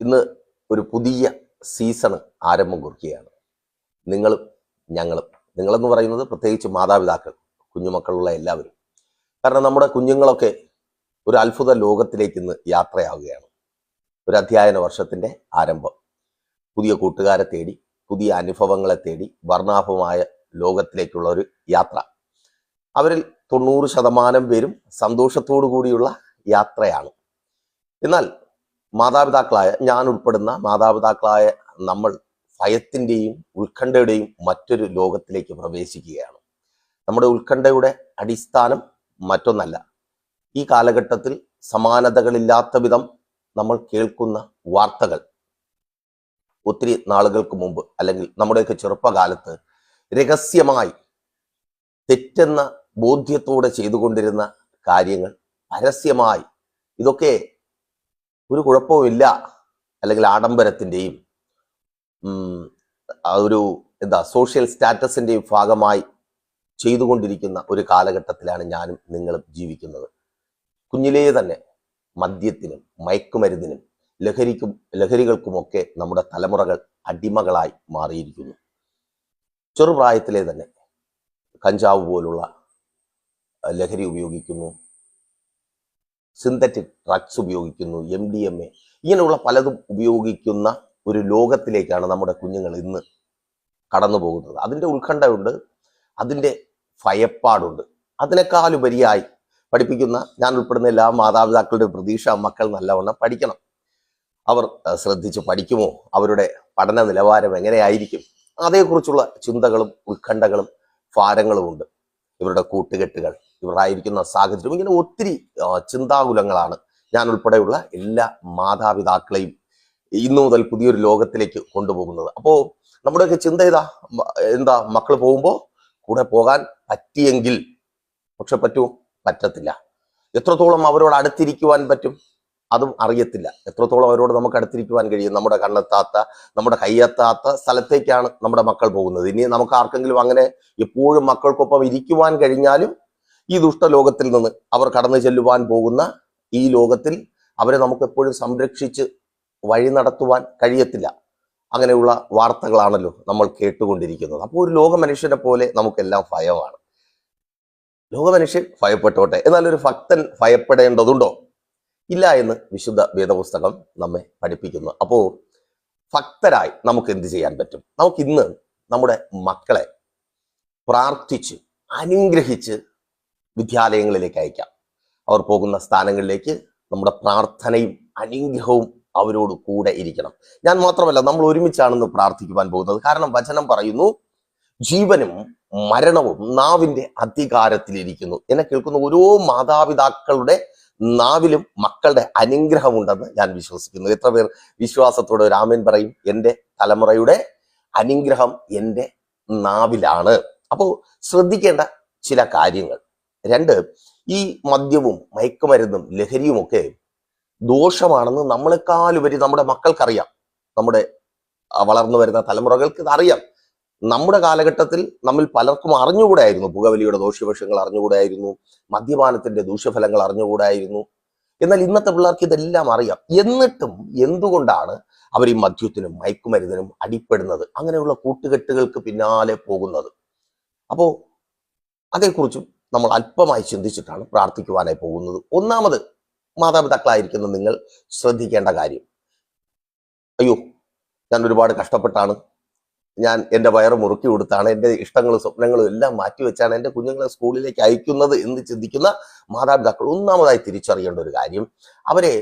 ഇന്ന് ഒരു പുതിയ സീസൺ ആരംഭം കുറിക്കുകയാണ്. നിങ്ങളും ഞങ്ങളും, നിങ്ങളെന്ന് പറയുന്നത് പ്രത്യേകിച്ച് മാതാപിതാക്കൾ, കുഞ്ഞുമക്കളുള്ള എല്ലാവരും. കാരണം നമ്മുടെ കുഞ്ഞുങ്ങളൊക്കെ ഒരു അത്ഭുത ലോകത്തിലേക്ക് ഇന്ന് യാത്രയാവുകയാണ്. ഒരു അധ്യയന വർഷത്തിൻ്റെ ആരംഭം. പുതിയ കൂട്ടുകാരെ തേടി, പുതിയ അനുഭവങ്ങളെ തേടി വർണ്ണാഭമായ ലോകത്തിലേക്കുള്ള ഒരു യാത്ര. അവരിൽ 90% പേരും സന്തോഷത്തോടു കൂടിയുള്ള യാത്രയാണ്. എന്നാൽ മാതാപിതാക്കളായ ഞാൻ ഉൾപ്പെടുന്ന മാതാപിതാക്കളായ നമ്മൾ ഭയത്തിൻ്റെയും ഉത്കണ്ഠയുടെയും മറ്റൊരു ലോകത്തിലേക്ക് പ്രവേശിക്കുകയാണ്. നമ്മുടെ ഉത്കണ്ഠയുടെ അടിസ്ഥാനം മറ്റൊന്നല്ല. ഈ കാലഘട്ടത്തിൽ സമാനതകളില്ലാത്ത വിധം നമ്മൾ കേൾക്കുന്ന വാർത്തകൾ. ഒത്തിരി നാളുകൾക്ക് മുമ്പ്, അല്ലെങ്കിൽ നമ്മുടെയൊക്കെ ചെറുപ്പകാലത്ത് രഹസ്യമായി തെറ്റെന്ന ബോധ്യത്തോടെ ചെയ്തുകൊണ്ടിരുന്ന കാര്യങ്ങൾ പരസ്യമായി, ഇതൊക്കെ ഒരു കുഴപ്പവുമില്ല, അല്ലെങ്കിൽ ആഡംബരത്തിൻ്റെയും ഒരു സോഷ്യൽ സ്റ്റാറ്റസിൻ്റെയും ഭാഗമായി ചെയ്തുകൊണ്ടിരിക്കുന്ന ഒരു കാലഘട്ടത്തിലാണ് ഞാനും നിങ്ങളും ജീവിക്കുന്നത്. കുഞ്ഞിലേ തന്നെ മദ്യത്തിനും മയക്കുമരുന്നിനും ലഹരികൾക്കുമൊക്കെ നമ്മുടെ തലമുറകൾ അടിമകളായി മാറിയിരിക്കുന്നു. ചെറുപ്രായത്തിലെ തന്നെ കഞ്ചാവ് പോലുള്ള ലഹരി ഉപയോഗിക്കുന്നു, സിന്തറ്റിക് ഡ്രഗ്സ് ഉപയോഗിക്കുന്നു, MDMA, ഇങ്ങനെയുള്ള പലതും ഉപയോഗിക്കുന്ന ഒരു ലോകത്തിലേക്കാണ് നമ്മുടെ കുഞ്ഞുങ്ങൾ ഇന്ന് കടന്നു പോകുന്നത്. അതിൻ്റെ ഉത്കണ്ഠയുണ്ട്, അതിൻ്റെ ഭയപ്പാടുണ്ട്. അതിനേക്കാളുപരിയായി പഠിപ്പിക്കുന്ന ഞാൻ ഉൾപ്പെടുന്ന എല്ലാ മാതാപിതാക്കളുടെ പ്രതീക്ഷ മക്കൾ നല്ലവണ്ണം പഠിക്കണം. അവർ ശ്രദ്ധിച്ച് പഠിക്കുമോ? അവരുടെ പഠന നിലവാരം എങ്ങനെയായിരിക്കും? അതേക്കുറിച്ചുള്ള ചിന്തകളും ഉത്കണ്ഠകളും ഭാരങ്ങളുമുണ്ട്. ഇവരുടെ കൂട്ടുകെട്ടുകൾ, ഇവരായിരിക്കുന്ന സാഹചര്യം, ഇങ്ങനെ ഒത്തിരി ചിന്താകുലങ്ങളാണ് ഞാൻ ഉൾപ്പെടെയുള്ള എല്ലാ മാതാപിതാക്കളെയും ഇന്നു മുതൽ പുതിയൊരു ലോകത്തിലേക്ക് കൊണ്ടുപോകുന്നത്. അപ്പോൾ നമ്മുടെയൊക്കെ ചിന്ത എന്താ? മക്കൾ പോകുമ്പോൾ കൂടെ പോകാൻ പറ്റിയെങ്കിൽ, പക്ഷെ പറ്റുമോ? പറ്റത്തില്ല. എത്രത്തോളം അവരോട് അടുത്തിരിക്കുവാൻ പറ്റും? അതും അറിയത്തില്ല. എത്രത്തോളം അവരോട് നമുക്ക് അടുത്തിരിക്കുവാൻ കഴിയും? നമ്മുടെ കണ്ണെത്താത്ത, നമ്മുടെ കയ്യെത്താത്ത സ്ഥലത്തേക്കാണ് നമ്മുടെ മക്കൾ പോകുന്നത്. ഇനി നമുക്ക് ആർക്കെങ്കിലും അങ്ങനെ എപ്പോഴും മക്കൾക്കൊപ്പം ഇരിക്കുവാൻ കഴിഞ്ഞാലും ഈ ദുഷ്ടലോകത്തിൽ നിന്ന് അവർ കടന്നു ചെല്ലുവാൻ പോകുന്ന ഈ ലോകത്തിൽ അവരെ നമുക്ക് എപ്പോഴും സംരക്ഷിച്ച് വഴി നടത്തുവാൻ കഴിയത്തില്ല. അങ്ങനെയുള്ള വാർത്തകളാണല്ലോ നമ്മൾ കേട്ടുകൊണ്ടിരിക്കുന്നത്. അപ്പോൾ ഒരു ലോക മനുഷ്യനെ പോലെ നമുക്കെല്ലാം ഭയമാണ്. ലോകമനുഷ്യൻ ഭയപ്പെട്ടോട്ടെ, എന്നാൽ ഒരു ഭക്തൻ ഭയപ്പെടേണ്ടതുണ്ടോ? ഇല്ല എന്ന് വിശുദ്ധ വേദപുസ്തകം നമ്മെ പഠിപ്പിക്കുന്നു. അപ്പോൾ ഭക്തരായി നമുക്ക് എന്ത് ചെയ്യാൻ പറ്റും? നമുക്കിന്ന് നമ്മുടെ മക്കളെ പ്രാർത്ഥിച്ച് അനുഗ്രഹിച്ച് വിദ്യാലയങ്ങളിലേക്ക് അയക്കാം. അവർ പോകുന്ന സ്ഥാനങ്ങളിലേക്ക് നമ്മുടെ പ്രാർത്ഥനയും അനുഗ്രഹവും അവരോട് കൂടെ ഇരിക്കണം. ഞാൻ മാത്രമല്ല, നമ്മൾ ഒരുമിച്ചാണെന്ന് പ്രാർത്ഥിക്കുവാൻ പോകുന്നത്. കാരണം വചനം പറയുന്നു, ജീവനും മരണവും നാവിന്റെ അധികാരത്തിലിരിക്കുന്നു. എന്നെ കേൾക്കുന്ന ഓരോ മാതാപിതാക്കളുടെ നാവിലും മക്കളുടെ അനുഗ്രഹമുണ്ടെന്ന് ഞാൻ വിശ്വസിക്കുന്നു. എത്ര പേർ വിശ്വാസത്തോടെ ഒരു ആമേൻ പറയും? എൻ്റെ തലമുറയുടെ അനുഗ്രഹം എൻ്റെ നാവിലാണ്. അപ്പോൾ ശ്രദ്ധിക്കേണ്ട ചില കാര്യങ്ങൾ. 2, ഈ മദ്യവും മയക്കുമരുന്നും ലഹരിയുമൊക്കെ ദോഷമാണെന്ന് നമ്മളെക്കാളുപരി നമ്മുടെ മക്കൾക്കറിയാം. നമ്മുടെ വളർന്നു വരുന്ന തലമുറകൾക്ക് ഇതറിയാം. നമ്മുടെ കാലഘട്ടത്തിൽ നമ്മിൽ പലർക്കും അറിഞ്ഞുകൂടായിരുന്നു. പുകവലിയുടെ ദോഷവശങ്ങൾ അറിഞ്ഞുകൂടായിരുന്നു, മദ്യപാനത്തിന്റെ ദൂഷ്യഫലങ്ങൾ അറിഞ്ഞുകൂടായിരുന്നു. എന്നാൽ ഇന്നത്തെ പിള്ളേർക്ക് ഇതെല്ലാം അറിയാം. എന്നിട്ടും എന്തുകൊണ്ടാണ് അവർ ഈ മദ്യത്തിനും മയക്കുമരുന്നിനും അടിപ്പെടുന്നത്, അങ്ങനെയുള്ള കൂട്ടുകെട്ടുകൾക്ക് പിന്നാലെ പോകുന്നത്? അപ്പോൾ അതേക്കുറിച്ചും നമ്മൾ അല്പമായി ചിന്തിച്ചിട്ടാണ് പ്രാർത്ഥിക്കുവാനായി പോകുന്നത്. ഒന്നാമത്, മാതാപിതാക്കളായിരിക്കുന്ന നിങ്ങൾ ശ്രദ്ധിക്കേണ്ട കാര്യം, അയ്യോ, ഞാൻ ഒരുപാട് കഷ്ടപ്പെട്ടാണ്, ഞാൻ എൻ്റെ വയറ് മുറുക്കി കൊടുത്താണ്, എൻ്റെ ഇഷ്ടങ്ങളും സ്വപ്നങ്ങളും എല്ലാം മാറ്റിവെച്ചാണ് എൻ്റെ കുഞ്ഞുങ്ങളെ സ്കൂളിലേക്ക് അയക്കുന്നത് എന്ന് ചിന്തിക്കുന്ന മാതാപിതാക്കൾ ഒന്നാമതായി തിരിച്ചറിയേണ്ട ഒരു കാര്യം, അവരെ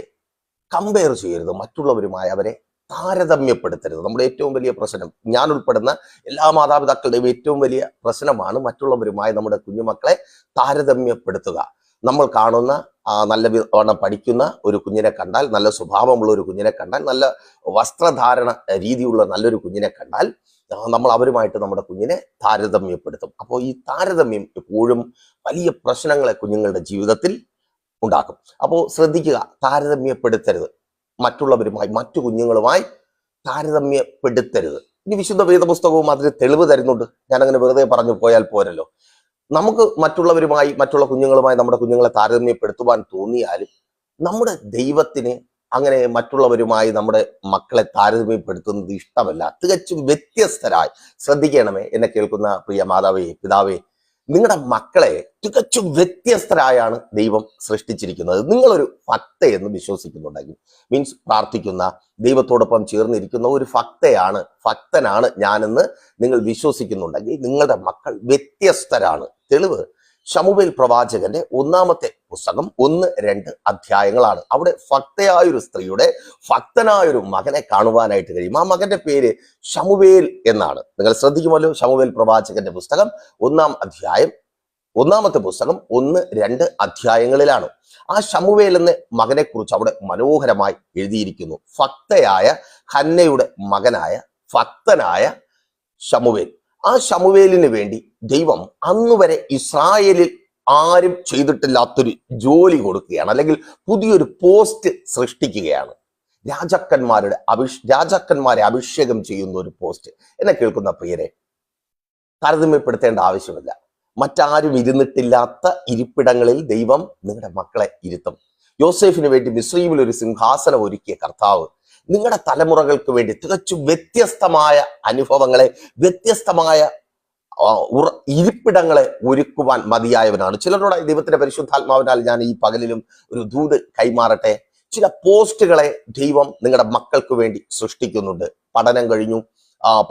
കമ്പയർ ചെയ്യരുത്, മറ്റുള്ളവരുമായി അവരെ താരതമ്യപ്പെടുത്തരുത്. നമ്മുടെ ഏറ്റവും വലിയ പ്രശ്നം, ഞാൻ ഉൾപ്പെടുന്ന എല്ലാ മാതാപിതാക്കളുടെയും ഏറ്റവും വലിയ പ്രശ്നമാണ് മറ്റുള്ളവരുമായി നമ്മുടെ കുഞ്ഞുമക്കളെ താരതമ്യപ്പെടുത്തുക. നമ്മൾ കാണുന്ന നല്ല പഠിക്കുന്ന ഒരു കുഞ്ഞിനെ കണ്ടാൽ, നല്ല സ്വഭാവമുള്ള ഒരു കുഞ്ഞിനെ കണ്ടാൽ, നല്ല വസ്ത്രധാരണ രീതിയുള്ള നല്ലൊരു കുഞ്ഞിനെ കണ്ടാൽ നമ്മൾ അവരുമായിട്ട് നമ്മുടെ കുഞ്ഞിനെ താരതമ്യപ്പെടുത്തും. അപ്പോൾ ഈ താരതമ്യം എപ്പോഴും വലിയ പ്രശ്നങ്ങളെ കുഞ്ഞുങ്ങളുടെ ജീവിതത്തിൽ ഉണ്ടാക്കും. അപ്പോൾ ശ്രദ്ധിക്കുക, താരതമ്യപ്പെടുത്തരുത്. മറ്റുള്ളവരുമായി, മറ്റു കുഞ്ഞുങ്ങളുമായി താരതമ്യപ്പെടുത്തരുത്. ഇനി വിശുദ്ധ വേദപുസ്തകവും അതിന് തെളിവ് തരുന്നുണ്ട്. ഞാനങ്ങനെ വെറുതെ പറഞ്ഞു പോയാൽ പോരല്ലോ. നമുക്ക് മറ്റുള്ളവരുമായി, മറ്റുള്ള കുഞ്ഞുങ്ങളുമായി നമ്മുടെ കുഞ്ഞുങ്ങളെ താരതമ്യപ്പെടുത്തുവാൻ തോന്നിയാലും നമ്മുടെ ദൈവത്തിന് അങ്ങനെ മറ്റുള്ളവരുമായി നമ്മുടെ മക്കളെ താരതമ്യപ്പെടുത്തുന്നത് ഇഷ്ടമല്ല. തികച്ചും വ്യത്യസ്തരായി, ശ്രദ്ധിക്കണമേ എന്നെ കേൾക്കുന്ന പ്രിയ മാതാവേ, പിതാവേ, നിങ്ങളുടെ മക്കളെ തികച്ചും വ്യത്യസ്തരായാണ് ദൈവം സൃഷ്ടിച്ചിരിക്കുന്നത്. നിങ്ങളൊരു ഭക്തയെന്ന് വിശ്വസിക്കുന്നുണ്ടെങ്കിൽ, മീൻസ് പ്രാർത്ഥിക്കുന്ന, ദൈവത്തോടൊപ്പം ചേർന്നിരിക്കുന്ന ഒരു ഭക്തനാണ് ഞാനെന്ന് നിങ്ങൾ വിശ്വസിക്കുന്നുണ്ടെങ്കിൽ നിങ്ങളുടെ മക്കൾ വ്യത്യസ്തരാണ്. തെളിവ് ശമൂവേൽ പ്രവാചകന്റെ 1-ാമത്തെ പുസ്തകം 1-2 അധ്യായങ്ങളാണ്. അവിടെ ഭക്തയായൊരു സ്ത്രീയുടെ ഭക്തനായൊരു മകനെ കാണുവാനായിട്ട് കഴിയും. ആ മകന്റെ പേര് ശമൂവേൽ എന്നാണ്. നിങ്ങൾ ശ്രദ്ധിക്കുമല്ലോ, ശമൂവേൽ പ്രവാചകന്റെ പുസ്തകം 1-ാം അധ്യായം, 1-ാമത്തെ പുസ്തകം 1-2 അധ്യായങ്ങളിലാണ്. ആ ശമൂവേൽ എന്ന മകനെ കുറിച്ച് അവിടെ മനോഹരമായി എഴുതിയിരിക്കുന്നു. ഭക്തയായ ഹന്നയുടെ മകനായ ഭക്തനായ ശമൂവേൽ. ആ ശമൂവേലിന് വേണ്ടി ദൈവം അന്നുവരെ ഇസ്രായേലിൽ ആരും ചെയ്തിട്ടില്ലാത്തൊരു ജോലി കൊടുക്കുകയാണ്, അല്ലെങ്കിൽ പുതിയൊരു പോസ്റ്റ് സൃഷ്ടിക്കുകയാണ്. രാജാക്കന്മാരെ അഭിഷേകം ചെയ്യുന്ന ഒരു പോസ്റ്റ്. എന്നെ കേൾക്കുന്ന പ്രിയരെ, താരതമ്യപ്പെടുത്തേണ്ട ആവശ്യമില്ല. മറ്റാരും ഇരുന്നിട്ടില്ലാത്ത ഇരിപ്പിടങ്ങളിൽ ദൈവം നിങ്ങളുടെ മക്കളെ ഇരുത്തും. യോസേഫിന് വേണ്ടി മിസ്രയീമിൽ ഒരു സിംഹാസനം ഒരുക്കിയ കർത്താവ് നിങ്ങളുടെ തലമുറകൾക്ക് വേണ്ടി തികച്ചും വ്യത്യസ്തമായ അനുഭവങ്ങളെ, വ്യത്യസ്തമായ ഇരിപ്പിടങ്ങളെ ഒരുക്കുവാൻ മതിയായവനാണ്. ചിലരോടായി ദൈവത്തിന്റെ പരിശുദ്ധാത്മാവിനാൽ ഞാൻ ഈ പകലിലും ഒരു ദൂത് കൈമാറട്ടെ. ചില പോസ്റ്റുകളെ ദൈവം നിങ്ങളുടെ മക്കൾക്ക് വേണ്ടി സൃഷ്ടിക്കുന്നുണ്ട്. പഠനം കഴിഞ്ഞു,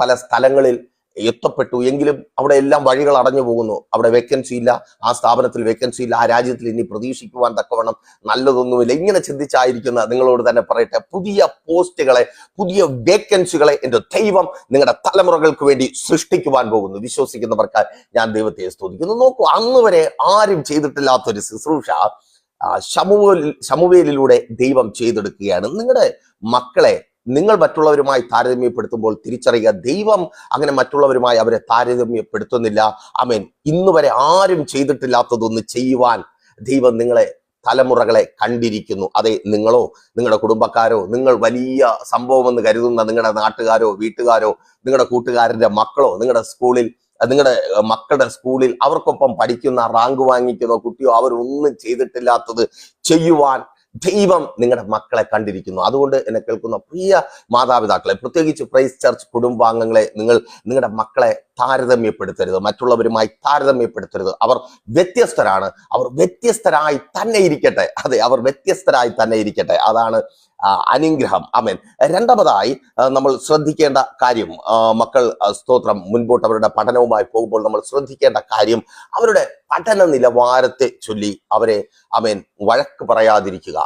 പല സ്ഥലങ്ങളിൽ എത്തപ്പെട്ടു, എങ്കിലും അവിടെ എല്ലാം വഴികൾ അടഞ്ഞു പോകുന്നു. അവിടെ വേക്കൻസി ഇല്ല, ആ സ്ഥാപനത്തിൽ വേക്കൻസി ഇല്ല, ആ രാജ്യത്തിൽ ഇനി പ്രതീക്ഷിക്കുവാൻ തക്കവണ്ണം നല്ലതൊന്നുമില്ല. ഇങ്ങനെ ചിന്തിച്ചായിരിക്കുന്ന നിങ്ങളോട് തന്നെ പറയട്ടെ, പുതിയ പോസ്റ്റുകളെ, പുതിയ വേക്കൻസികളെ എൻ്റെ ദൈവം നിങ്ങളുടെ തലമുറകൾക്ക് വേണ്ടി സൃഷ്ടിക്കുവാൻ പോകുന്നു. വിശ്വസിക്കുന്നവർക്കായി ഞാൻ ദൈവത്തെ സ്തുതിക്കുന്നു. നോക്കൂ, അന്ന് വരെ ആരും ചെയ്തിട്ടില്ലാത്തൊരു ശുശ്രൂഷ ശമൂവേലിലൂടെ ദൈവം ചെയ്തെടുക്കുകയാണ്. നിങ്ങളുടെ മക്കളെ നിങ്ങൾ മറ്റുള്ളവരുമായി താരതമ്യപ്പെടുത്തുമ്പോൾ തിരിച്ചറിയുക, ദൈവം അങ്ങനെ മറ്റുള്ളവരുമായി അവരെ താരതമ്യപ്പെടുത്തുന്നില്ല. ആമേൻ. ഇന്ന് വരെ ആരും ചെയ്തിട്ടില്ലാത്തതൊന്ന് ചെയ്യുവാൻ ദൈവം നിങ്ങളെ, തലമുറകളെ കണ്ടിരിക്കുന്നു. അതെ, നിങ്ങളോ, നിങ്ങളുടെ കുടുംബക്കാരോ, നിങ്ങൾ വലിയ സംഭവമെന്ന് കരുതുന്ന നിങ്ങളുടെ നാട്ടുകാരോ, വീട്ടുകാരോ, നിങ്ങളുടെ കൂട്ടുകാരന്റെ മക്കളോ, നിങ്ങളുടെ മക്കളുടെ സ്കൂളിൽ അവർക്കൊപ്പം പഠിക്കുന്ന, റാങ്ക് വാങ്ങിക്കുന്ന കുട്ടിയോ, അവരൊന്നും ചെയ്തിട്ടില്ലാത്തത് ചെയ്യുവാൻ ദൈവം നിങ്ങളുടെ മക്കളെ കണ്ടിരിക്കുന്നു. അതുകൊണ്ട് എന്നെ കേൾക്കുന്ന പ്രിയ മാതാപിതാക്കളെ, പ്രത്യേകിച്ച് പ്രൈസ് ചർച്ച് കുടുംബാംഗങ്ങളെ, നിങ്ങളുടെ മക്കളെ താരതമ്യപ്പെടുത്തരുത്, മറ്റുള്ളവരുമായി താരതമ്യപ്പെടുത്തരുത്. അവർ വ്യത്യസ്തരാണ്, അവർ വ്യത്യസ്തരായി തന്നെ ഇരിക്കട്ടെ. അതെ, അവർ വ്യത്യസ്തരായി തന്നെ ഇരിക്കട്ടെ. അതാണ് അനുഗ്രഹം. ആമേൻ. രണ്ടാമതായി നമ്മൾ ശ്രദ്ധിക്കേണ്ട കാര്യം, മക്കൾ സ്തോത്രം മുൻപോട്ട് അവരുടെ പഠനവുമായി പോകുമ്പോൾ നമ്മൾ ശ്രദ്ധിക്കേണ്ട കാര്യം, അവരുടെ പഠന നിലവാരത്തെ ചൊല്ലി അവരെ വഴക്ക് പറയാതിരിക്കുക.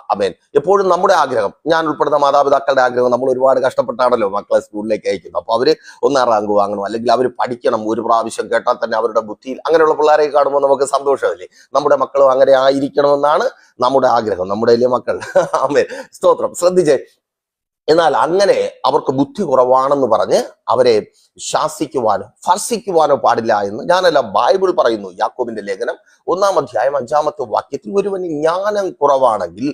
എപ്പോഴും നമ്മുടെ ആഗ്രഹം, ഞാൻ ഉൾപ്പെടുന്ന മാതാപിതാക്കളുടെ ആഗ്രഹം, നമ്മൾ ഒരുപാട് കഷ്ടപ്പെട്ടാണല്ലോ മക്കളെ സ്കൂളിലേക്ക് അയക്കുന്നത്. അപ്പൊ അവര് 1-ാം റാങ്ക് വാങ്ങണം, അല്ലെങ്കിൽ അവർ പഠിക്കണം. ഒരു പ്രാവശ്യം കേട്ടാൽ തന്നെ അവരുടെ ബുദ്ധിയിൽ, അങ്ങനെയുള്ള പിള്ളേരെ കാണുമ്പോൾ നമുക്ക് സന്തോഷമല്ലേ? നമ്മുടെ മക്കളും അങ്ങനെ ആയിരിക്കണമെന്നാണ് നമ്മുടെ ആഗ്രഹം, നമ്മുടെ വലിയ മക്കൾ. സ്തോത്രം. ശ്രദ്ധിച്ചേ, എന്നാൽ അങ്ങനെ അവർക്ക് ബുദ്ധി കുറവാണെന്ന് പറഞ്ഞ് അവരെ ശാസിക്കുവാനോ ഭർഷിക്കുവാനോ പാടില്ല എന്ന് ഞാനല്ല, ബൈബിൾ പറയുന്നു. യാക്കോബിന്റെ ലേഖനം 1-ാം അധ്യായം 5-ാമത്തെ വാക്യത്തിൽ, ഒരുവന് ജ്ഞാനം കുറവാണെങ്കിൽ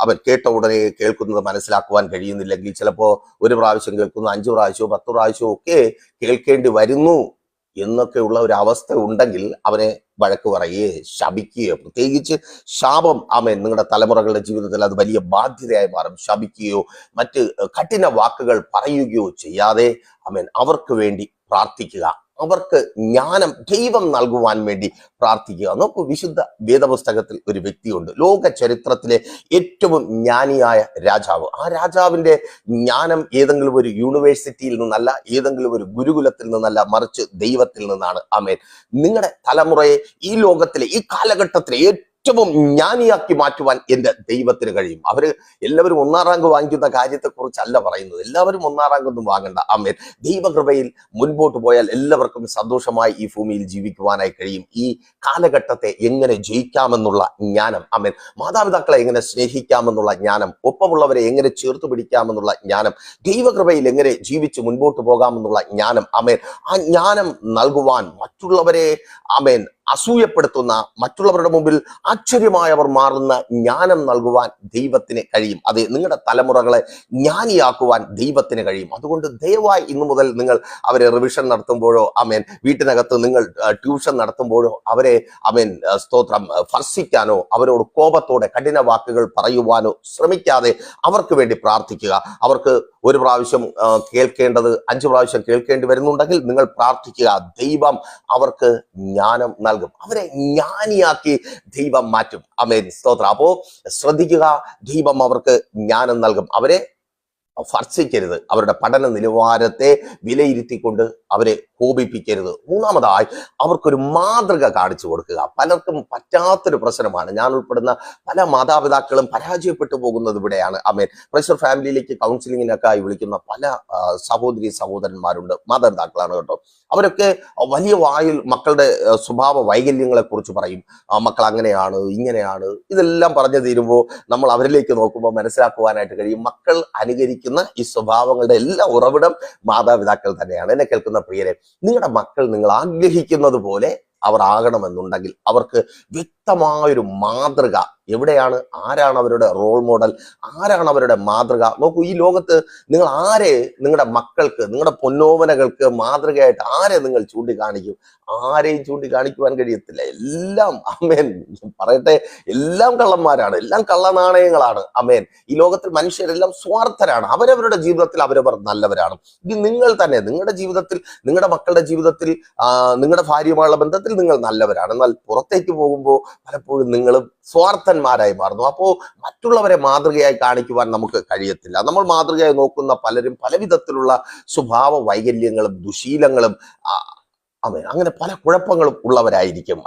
അവൻ കേട്ട ഉടനെ കേൾക്കുന്നത് മനസ്സിലാക്കുവാൻ കഴിയുന്നില്ലെങ്കിൽ, ചിലപ്പോ ഒരു പ്രാവശ്യം കേൾക്കുന്നു, 5 പ്രാവശ്യമോ 10 പ്രാവശ്യമോ ഒക്കെ കേൾക്കേണ്ടി വരുന്നു എന്നൊക്കെയുള്ള ഒരു അവസ്ഥ ഉണ്ടെങ്കിൽ അവനെ വഴക്ക് പറയുകയോ ശപിക്കുകയോ, പ്രത്യേകിച്ച് ശാപം, നിങ്ങളുടെ തലമുറകളുടെ ജീവിതത്തിൽ അത് വലിയ ബാധ്യതയായി മാറും. ശപിക്കുകയോ മറ്റ് കഠിന വാക്കുകൾ പറയുകയോ ചെയ്യാതെ അവർക്ക് വേണ്ടി പ്രാർത്ഥിക്കുക. അവർക്ക് ജ്ഞാനം ദൈവം നൽകുവാൻ വേണ്ടി പ്രാർത്ഥിക്കുക. നോക്കൂ, വിശുദ്ധ വേദപുസ്തകത്തിൽ ഒരു വ്യക്തിയുണ്ട്, ലോക ചരിത്രത്തിലെ ഏറ്റവും ജ്ഞാനിയായ രാജാവ്. ആ രാജാവിന്റെ ജ്ഞാനം ഏതെങ്കിലും ഒരു യൂണിവേഴ്സിറ്റിയിൽ നിന്നല്ല, ഏതെങ്കിലും ഒരു ഗുരുകുലത്തിൽ നിന്നല്ല, മറിച്ച് ദൈവത്തിൽ നിന്നാണ്. ആമേൻ. നിങ്ങളുടെ തലമുറയെ ഈ ലോകത്തിലെ, ഈ കാലഘട്ടത്തിലെ ഏറ്റവും ജ്ഞാനിയാക്കി മാറ്റുവാൻ എൻ്റെ ദൈവത്തിന് കഴിയും. അവര് എല്ലാവരും 1-ാം റാങ്ക് വാങ്ങിക്കുന്ന കാര്യത്തെ കുറിച്ചല്ല പറയുന്നത്. എല്ലാവരും 1-ാം റാങ്ക് ഒന്നും വാങ്ങണ്ട. ആമേൻ. ദൈവകൃപയിൽ മുൻപോട്ട് പോയാൽ എല്ലാവർക്കും സന്തോഷമായി ഈ ഭൂമിയിൽ ജീവിക്കുവാനായി കഴിയും. ഈ കാലഘട്ടത്തെ എങ്ങനെ ജയിക്കാമെന്നുള്ള ജ്ഞാനം, മാതാപിതാക്കളെ എങ്ങനെ സ്നേഹിക്കാമെന്നുള്ള ജ്ഞാനം, ഒപ്പമുള്ളവരെ എങ്ങനെ ചേർത്ത് പിടിക്കാമെന്നുള്ള ജ്ഞാനം, ദൈവകൃപയിൽ എങ്ങനെ ജീവിച്ച് മുൻപോട്ട് പോകാമെന്നുള്ള ജ്ഞാനം, ആ ജ്ഞാനം നൽകുവാൻ മറ്റുള്ളവരെ അസൂയപ്പെടുത്തുന്ന, മറ്റുള്ളവരുടെ മുമ്പിൽ ആശ്ചര്യമായവർ മാറുന്ന ജ്ഞാനം നൽകുവാൻ ദൈവത്തിന് കഴിയും. അതെ, നിങ്ങളുടെ തലമുറകളെ ജ്ഞാനിയാക്കുവാൻ ദൈവത്തിന് കഴിയും. അതുകൊണ്ട് ദയവായി ഇന്നു മുതൽ നിങ്ങൾ അവരെ റിവിഷൻ നടത്തുമ്പോഴോ വീട്ടിനകത്ത് നിങ്ങൾ ട്യൂഷൻ നടത്തുമ്പോഴോ അവരെ സ്തോത്രം ഭർഷിക്കാനോ അവരോട് കോപത്തോടെ കഠിന വാക്കുകൾ പറയുവാനോ ശ്രമിക്കാതെ അവർക്ക് വേണ്ടി പ്രാർത്ഥിക്കുക. അവർക്ക് ഒരു പ്രാവശ്യം കേൾക്കേണ്ടത് 5 പ്രാവശ്യം കേൾക്കേണ്ടി വരുന്നുണ്ടെങ്കിൽ നിങ്ങൾ പ്രാർത്ഥിക്കുക. ദൈവം അവർക്ക് ജ്ഞാനം നൽകും. അവരെ ജ്ഞാനിയാക്കി ദൈവം മാറ്റും. സ്തോത്രം. അപ്പോ ശ്രദ്ധിക്കുക, ദൈവം അവർക്ക് ജ്ഞാനം നൽകും. അവരെ ഭർഷിക്കരുത്. അവരുടെ പഠന നിലവാരത്തെ വിലയിരുത്തിക്കൊണ്ട് അവരെ കോപിപ്പിക്കരുത്. മൂന്നാമതായി അവർക്കൊരു മാതൃക കാണിച്ചു കൊടുക്കുക. പലർക്കും പറ്റാത്തൊരു പ്രശ്നമാണ്. ഞാൻ ഉൾപ്പെടുന്ന പല മാതാപിതാക്കളും പരാജയപ്പെട്ടു പോകുന്നത് ഇവിടെയാണ്. പ്രഷർ ഫാമിലിയിലേക്ക് കൗൺസിലിങ്ങിനൊക്കെ ആയി വിളിക്കുന്ന പല സഹോദരി സഹോദരന്മാരുണ്ട്, മാതാപിതാക്കളാണ് കേട്ടോ. അവരൊക്കെ വലിയ വായിൽ മക്കളുടെ സ്വഭാവ വൈകല്യങ്ങളെ കുറിച്ച് പറയും. മക്കൾ അങ്ങനെയാണ്, ഇങ്ങനെയാണ്, ഇതെല്ലാം പറഞ്ഞു തീരുമ്പോൾ നമ്മൾ അവരിലേക്ക് നോക്കുമ്പോൾ മനസ്സിലാക്കുവാനായിട്ട് കഴിയും, മക്കൾ അനുകരിക്കുന്ന ഈ സ്വഭാവങ്ങളുടെ എല്ലാ ഉറവിടം മാതാപിതാക്കൾ തന്നെയാണ്. എന്നെ കേൾക്കുന്ന പ്രിയരെ, നിങ്ങളുടെ മക്കൾ നിങ്ങൾ ആഗ്രഹിക്കുന്നത് പോലെ അവർ ആകണമെന്നുണ്ടെങ്കിൽ അവർക്ക് വ്യക്തമായൊരു മാതൃക എവിടെയാണ്, ആരാണ് അവരുടെ റോൾ മോഡൽ, ആരാണ് അവരുടെ മാതൃക. നോക്കൂ, ഈ ലോകത്ത് നിങ്ങൾ ആരെ നിങ്ങളുടെ മക്കൾക്ക്, നിങ്ങളുടെ പൊന്നോമനകൾക്ക് മാതൃകയായിട്ട് ആരെ നിങ്ങൾ ചൂണ്ടിക്കാണിക്കും? ആരെയും ചൂണ്ടിക്കാണിക്കുവാൻ കഴിയത്തില്ല. എല്ലാം പറയട്ടെ, എല്ലാം കള്ളന്മാരാണ്, എല്ലാം കള്ളനാണയങ്ങളാണ്. ഈ ലോകത്തിൽ മനുഷ്യരെല്ലാം സ്വാർത്ഥരാണ്. അവരവരുടെ ജീവിതത്തിൽ അവരവർ നല്ലവരാണ്. ഇത് നിങ്ങൾ തന്നെ നിങ്ങളുടെ ജീവിതത്തിൽ, നിങ്ങളുടെ മക്കളുടെ ജീവിതത്തിൽ, നിങ്ങളുടെ ഭാര്യയുമായുള്ള ബന്ധത്തിൽ നിങ്ങൾ നല്ലവരാണ്. എന്നാൽ പുറത്തേക്ക് പോകുമ്പോൾ പലപ്പോഴും നിങ്ങളും സ്വാർത്ഥന്മാരായി മാറുന്നു. അപ്പോൾ മറ്റുള്ളവരെ മാതൃകയായി കാണിക്കുവാൻ നമുക്ക് കഴിയത്തില്ല. നമ്മൾ മാതൃകയായി നോക്കുന്ന പലരും പലവിധത്തിലുള്ള സ്വഭാവ വൈകല്യങ്ങളും ദുശീലങ്ങളും അങ്ങനെ പല കുഴപ്പങ്ങളും ഉള്ളവരായിരിക്കും.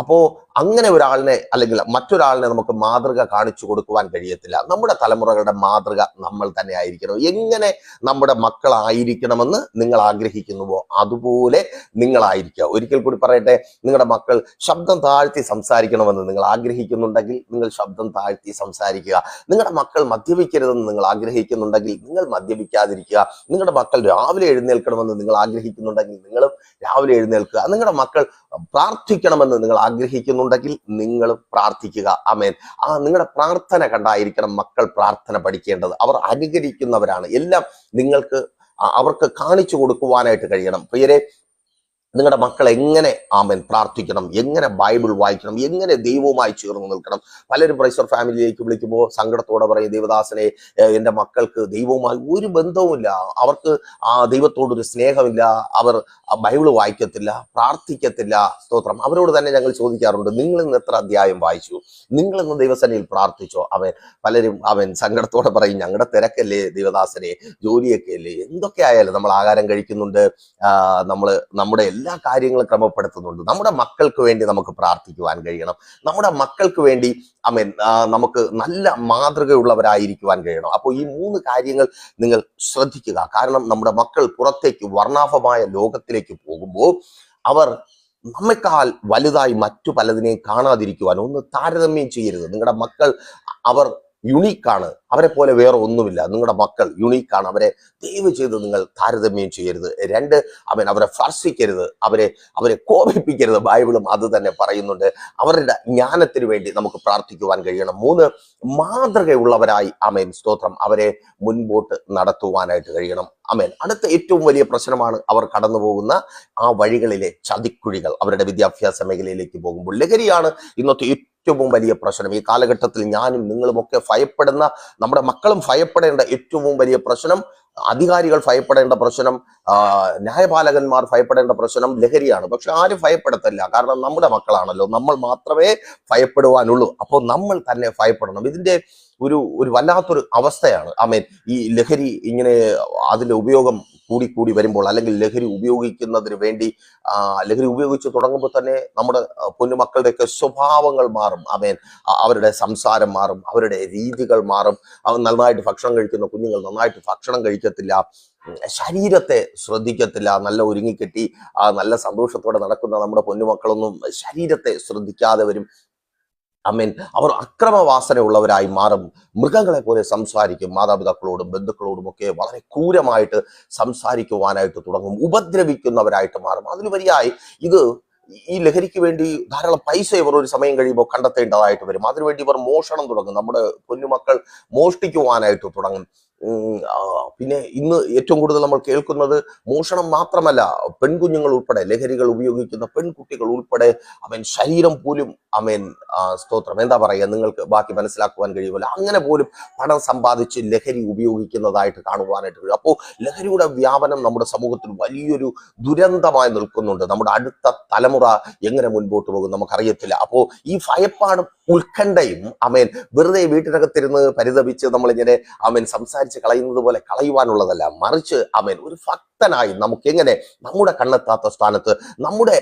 അപ്പോ അങ്ങനെ ഒരാളിനെ അല്ലെങ്കിൽ മറ്റൊരാളിനെ നമുക്ക് മാതൃക കാണിച്ചു കൊടുക്കുവാൻ കഴിയത്തില്ല. നമ്മുടെ തലമുറകളുടെ മാതൃക നമ്മൾ തന്നെ ആയിരിക്കണം. എങ്ങനെ നമ്മുടെ മക്കളായിരിക്കണമെന്ന് നിങ്ങൾ ആഗ്രഹിക്കുന്നുവോ അതുപോലെ നിങ്ങളായിരിക്കുക. ഒരിക്കൽ കൂടി പറയട്ടെ, നിങ്ങളുടെ മക്കൾ ശബ്ദം താഴ്ത്തി സംസാരിക്കണമെന്ന് നിങ്ങൾ ആഗ്രഹിക്കുന്നുണ്ടെങ്കിൽ നിങ്ങൾ ശബ്ദം താഴ്ത്തി സംസാരിക്കുക. നിങ്ങളുടെ മക്കൾ മദ്യപിക്കരുതെന്ന് നിങ്ങൾ ആഗ്രഹിക്കുന്നുണ്ടെങ്കിൽ നിങ്ങൾ മദ്യപിക്കാതിരിക്കുക. നിങ്ങളുടെ മക്കൾ രാവിലെ എഴുന്നേൽക്കണമെന്ന് നിങ്ങൾ ആഗ്രഹിക്കുന്നുണ്ടെങ്കിൽ നിങ്ങളും രാവിലെ എഴുന്നേൽക്കുക. നിങ്ങളുടെ മക്കൾ പ്രാർത്ഥിക്കണമെന്ന് നിങ്ങൾ ആഗ്രഹിക്കുന്നുണ്ടെങ്കിൽ നിങ്ങൾ പ്രാർത്ഥിക്കുക. നിങ്ങളുടെ പ്രാർത്ഥന കണ്ടായിരിക്കണം മക്കൾ പ്രാർത്ഥന പഠിക്കേണ്ടത്. അവർ അനുകരിക്കുന്നവരാണ്. എല്ലാം നിങ്ങൾക്ക് അവർക്ക് കാണിച്ചു കൊടുക്കുവാനായിട്ട് കഴിയണം. പ്രിയരെ, നിങ്ങളുടെ മക്കൾ എങ്ങനെ പ്രാർത്ഥിക്കണം, എങ്ങനെ ബൈബിൾ വായിക്കണം, എങ്ങനെ ദൈവവുമായി ചേർന്ന് നിൽക്കണം. പലരും പ്രൈസർ ഫാമിലിയിലേക്ക് വിളിക്കുമ്പോൾ സങ്കടത്തോടെ പറയും, ദേവദാസനെ, എൻ്റെ മക്കൾക്ക് ദൈവവുമായി ഒരു ബന്ധവുമില്ല, അവർക്ക് ദൈവത്തോടൊരു സ്നേഹമില്ല, അവർ ബൈബിൾ വായിക്കത്തില്ല, പ്രാർത്ഥിക്കത്തില്ല. സ്തോത്രം. അവരോട് തന്നെ ഞങ്ങൾ ചോദിക്കാറുണ്ട്, നിങ്ങൾ ഇന്ന് എത്ര അധ്യായം വായിച്ചു, നിങ്ങൾ ഇന്ന് ദൈവസന്നിധിയിൽ പ്രാർത്ഥിച്ചോ? പലരും സങ്കടത്തോടെ പറയും, ഞങ്ങളുടെ തിരക്കല്ലേ ദേവദാസനെ, ജോലിയൊക്കെ അല്ലേ, എന്തൊക്കെ ആയാലും നമ്മൾ ആഹാരം കഴിക്കുന്നുണ്ട്, നമ്മൾ നമ്മുടെ എല്ലാ കാര്യങ്ങളും ക്രമപ്പെടുത്തുന്നുണ്ട്. നമ്മുടെ മക്കൾക്ക് വേണ്ടി നമുക്ക് പ്രാർത്ഥിക്കുവാൻ കഴിയണം. നമ്മുടെ മക്കൾക്ക് വേണ്ടി നമുക്ക് നല്ല മാതൃകയുള്ളവരായിരിക്കുവാൻ കഴിയണം. അപ്പോൾ ഈ 3 കാര്യങ്ങൾ നിങ്ങൾ ശ്രദ്ധിക്കുക. കാരണം നമ്മുടെ മക്കൾ പുറത്തേക്ക് വർണ്ണാഭമായ ലോകത്തിലേക്ക് പോകുമ്പോൾ അവർ നമ്മെക്കാൾ വലുതായി മറ്റു പലതിനെയും കാണാതിരിക്കുവാൻ ഒന്ന് താരതമ്യം ചെയ്യരുത്. നിങ്ങളുടെ മക്കൾ അവർ യുണീക്കാണ്, അവരെ പോലെ വേറെ ഒന്നുമില്ല. നിങ്ങളുടെ മക്കൾ യുണീക്കാണ്. അവരെ ദയവ് ചെയ്ത് നിങ്ങൾ താരതമ്യം ചെയ്യരുത്. 2, അവരെ ഭർഷിക്കരുത്, അവരെ കോപിപ്പിക്കരുത്. ബൈബിളും അത് തന്നെ പറയുന്നുണ്ട്. അവരുടെ ജ്ഞാനത്തിന് വേണ്ടി നമുക്ക് പ്രാർത്ഥിക്കുവാൻ കഴിയണം. 3, മാതൃകയുള്ളവരായി സ്തോത്രം അവരെ മുൻപോട്ട് നടത്തുവാനായിട്ട് കഴിയണം. അടുത്ത ഏറ്റവും വലിയ പ്രശ്നമാണ് അവർ കടന്നു പോകുന്ന ആ വഴികളിലെ ചതിക്കുഴികൾ. അവരുടെ വിദ്യാഭ്യാസ മേഖലയിലേക്ക് പോകുമ്പോൾ ലഹരിയാണ് ഇന്നത്തെ ഏറ്റവും വലിയ പ്രശ്നം. ഈ കാലഘട്ടത്തിൽ ഞാനും നിങ്ങളുമൊക്കെ ഭയപ്പെടുന്ന, നമ്മുടെ മക്കളും ഭയപ്പെടേണ്ട ഏറ്റവും വലിയ പ്രശ്നം, അധികാരികൾ ഭയപ്പെടേണ്ട പ്രശ്നം, ന്യായപാലകന്മാർ ഭയപ്പെടേണ്ട പ്രശ്നം ലഹരിയാണ്. പക്ഷെ ആരും ഭയപ്പെടത്തില്ല. കാരണം നമ്മുടെ മക്കളാണല്ലോ, നമ്മൾ മാത്രമേ ഭയപ്പെടുവാനുള്ളൂ. അപ്പോൾ നമ്മൾ തന്നെ ഭയപ്പെടണം. ഇതിന്റെ ഒരു വല്ലാത്തൊരു അവസ്ഥയാണ്. ഈ ലഹരി ഇങ്ങനെ അതിന്റെ ഉപയോഗം കൂടി വരുമ്പോൾ, അല്ലെങ്കിൽ ലഹരി ഉപയോഗിക്കുന്നതിന് വേണ്ടി ലഹരി ഉപയോഗിച്ച് തുടങ്ങുമ്പോൾ തന്നെ നമ്മുടെ പൊന്നുമക്കളുടെയൊക്കെ സ്വഭാവങ്ങൾ മാറും. അവരുടെ സംസാരം മാറും, അവരുടെ രീതികൾ മാറും. നന്നായിട്ട് ഭക്ഷണം കഴിക്കുന്ന കുഞ്ഞുങ്ങൾ നന്നായിട്ട് ഭക്ഷണം കഴിക്കത്തില്ല, ശരീരത്തെ ശ്രദ്ധിക്കത്തില്ല. നല്ല ഒരുങ്ങിക്കെട്ടി നല്ല സന്തോഷത്തോടെ നടക്കുന്ന നമ്മുടെ പൊന്നുമക്കളൊന്നും ശരീരത്തെ ശ്രദ്ധിക്കാതെ വരും. അവർ അക്രമവാസന ഉള്ളവരായി മാറും. മൃഗങ്ങളെ പോലെ സംസാരിക്കും. മാതാപിതാക്കളോടും ബന്ധുക്കളോടും ഒക്കെ വളരെ ക്രൂരമായിട്ട് സംസാരിക്കുവാനായിട്ട് തുടങ്ങും. ഉപദ്രവിക്കുന്നവരായിട്ട് മാറും. അതിലുപരിയായി ഇത് ഈ ലഹരിക്ക് വേണ്ടി ധാരാളം പൈസ ഇവർ ഒരു സമയം കഴിയുമ്പോൾ കണ്ടെത്തേണ്ടതായിട്ട് വരും. അതിനുവേണ്ടി ഇവർ മോഷണം തുടങ്ങും. നമ്മുടെ കുഞ്ഞുമക്കൾ മോഷ്ടിക്കുവാനായിട്ട് തുടങ്ങും. പിന്നെ ഇന്ന് ഏറ്റവും കൂടുതൽ നമ്മൾ കേൾക്കുന്നത് മോഷണം മാത്രമല്ല, പെൺകുഞ്ഞുങ്ങൾ ഉൾപ്പെടെ, ലഹരികൾ ഉപയോഗിക്കുന്ന പെൺകുട്ടികൾ ഉൾപ്പെടെ ശരീരം പോലും സ്തോത്രം, എന്താ പറയുക, നിങ്ങൾക്ക് ബാക്കി മനസ്സിലാക്കുവാൻ കഴിയുമല്ലോ, അങ്ങനെ പോലും പണം സമ്പാദിച്ച് ലഹരി ഉപയോഗിക്കുന്നതായിട്ട് കാണുവാനായിട്ട് കഴിയും. അപ്പോൾ ലഹരിയുടെ വ്യാപനം നമ്മുടെ സമൂഹത്തിൽ വലിയൊരു ദുരന്തമായി നിൽക്കുന്നുണ്ട്. നമ്മുടെ അടുത്ത തലമുറ എങ്ങനെ മുൻപോട്ട് പോകും നമുക്കറിയത്തില്ല. അപ്പോൾ ഈ ഭയപ്പാടും ഉത്കണ്ഠയും വെറുതെ വീട്ടിനകത്തിരുന്ന് പരിതപിച്ച് നമ്മളിങ്ങനെ സംസാരിച്ച് കളയുന്നത് പോലെ കളയുവാനുള്ളതല്ല. മറിച്ച് ഒരു ഭക്തനായി നമുക്ക് എങ്ങനെ നമ്മുടെ കണ്ണെത്താത്ത സ്ഥാനത്ത്, നമ്മുടെ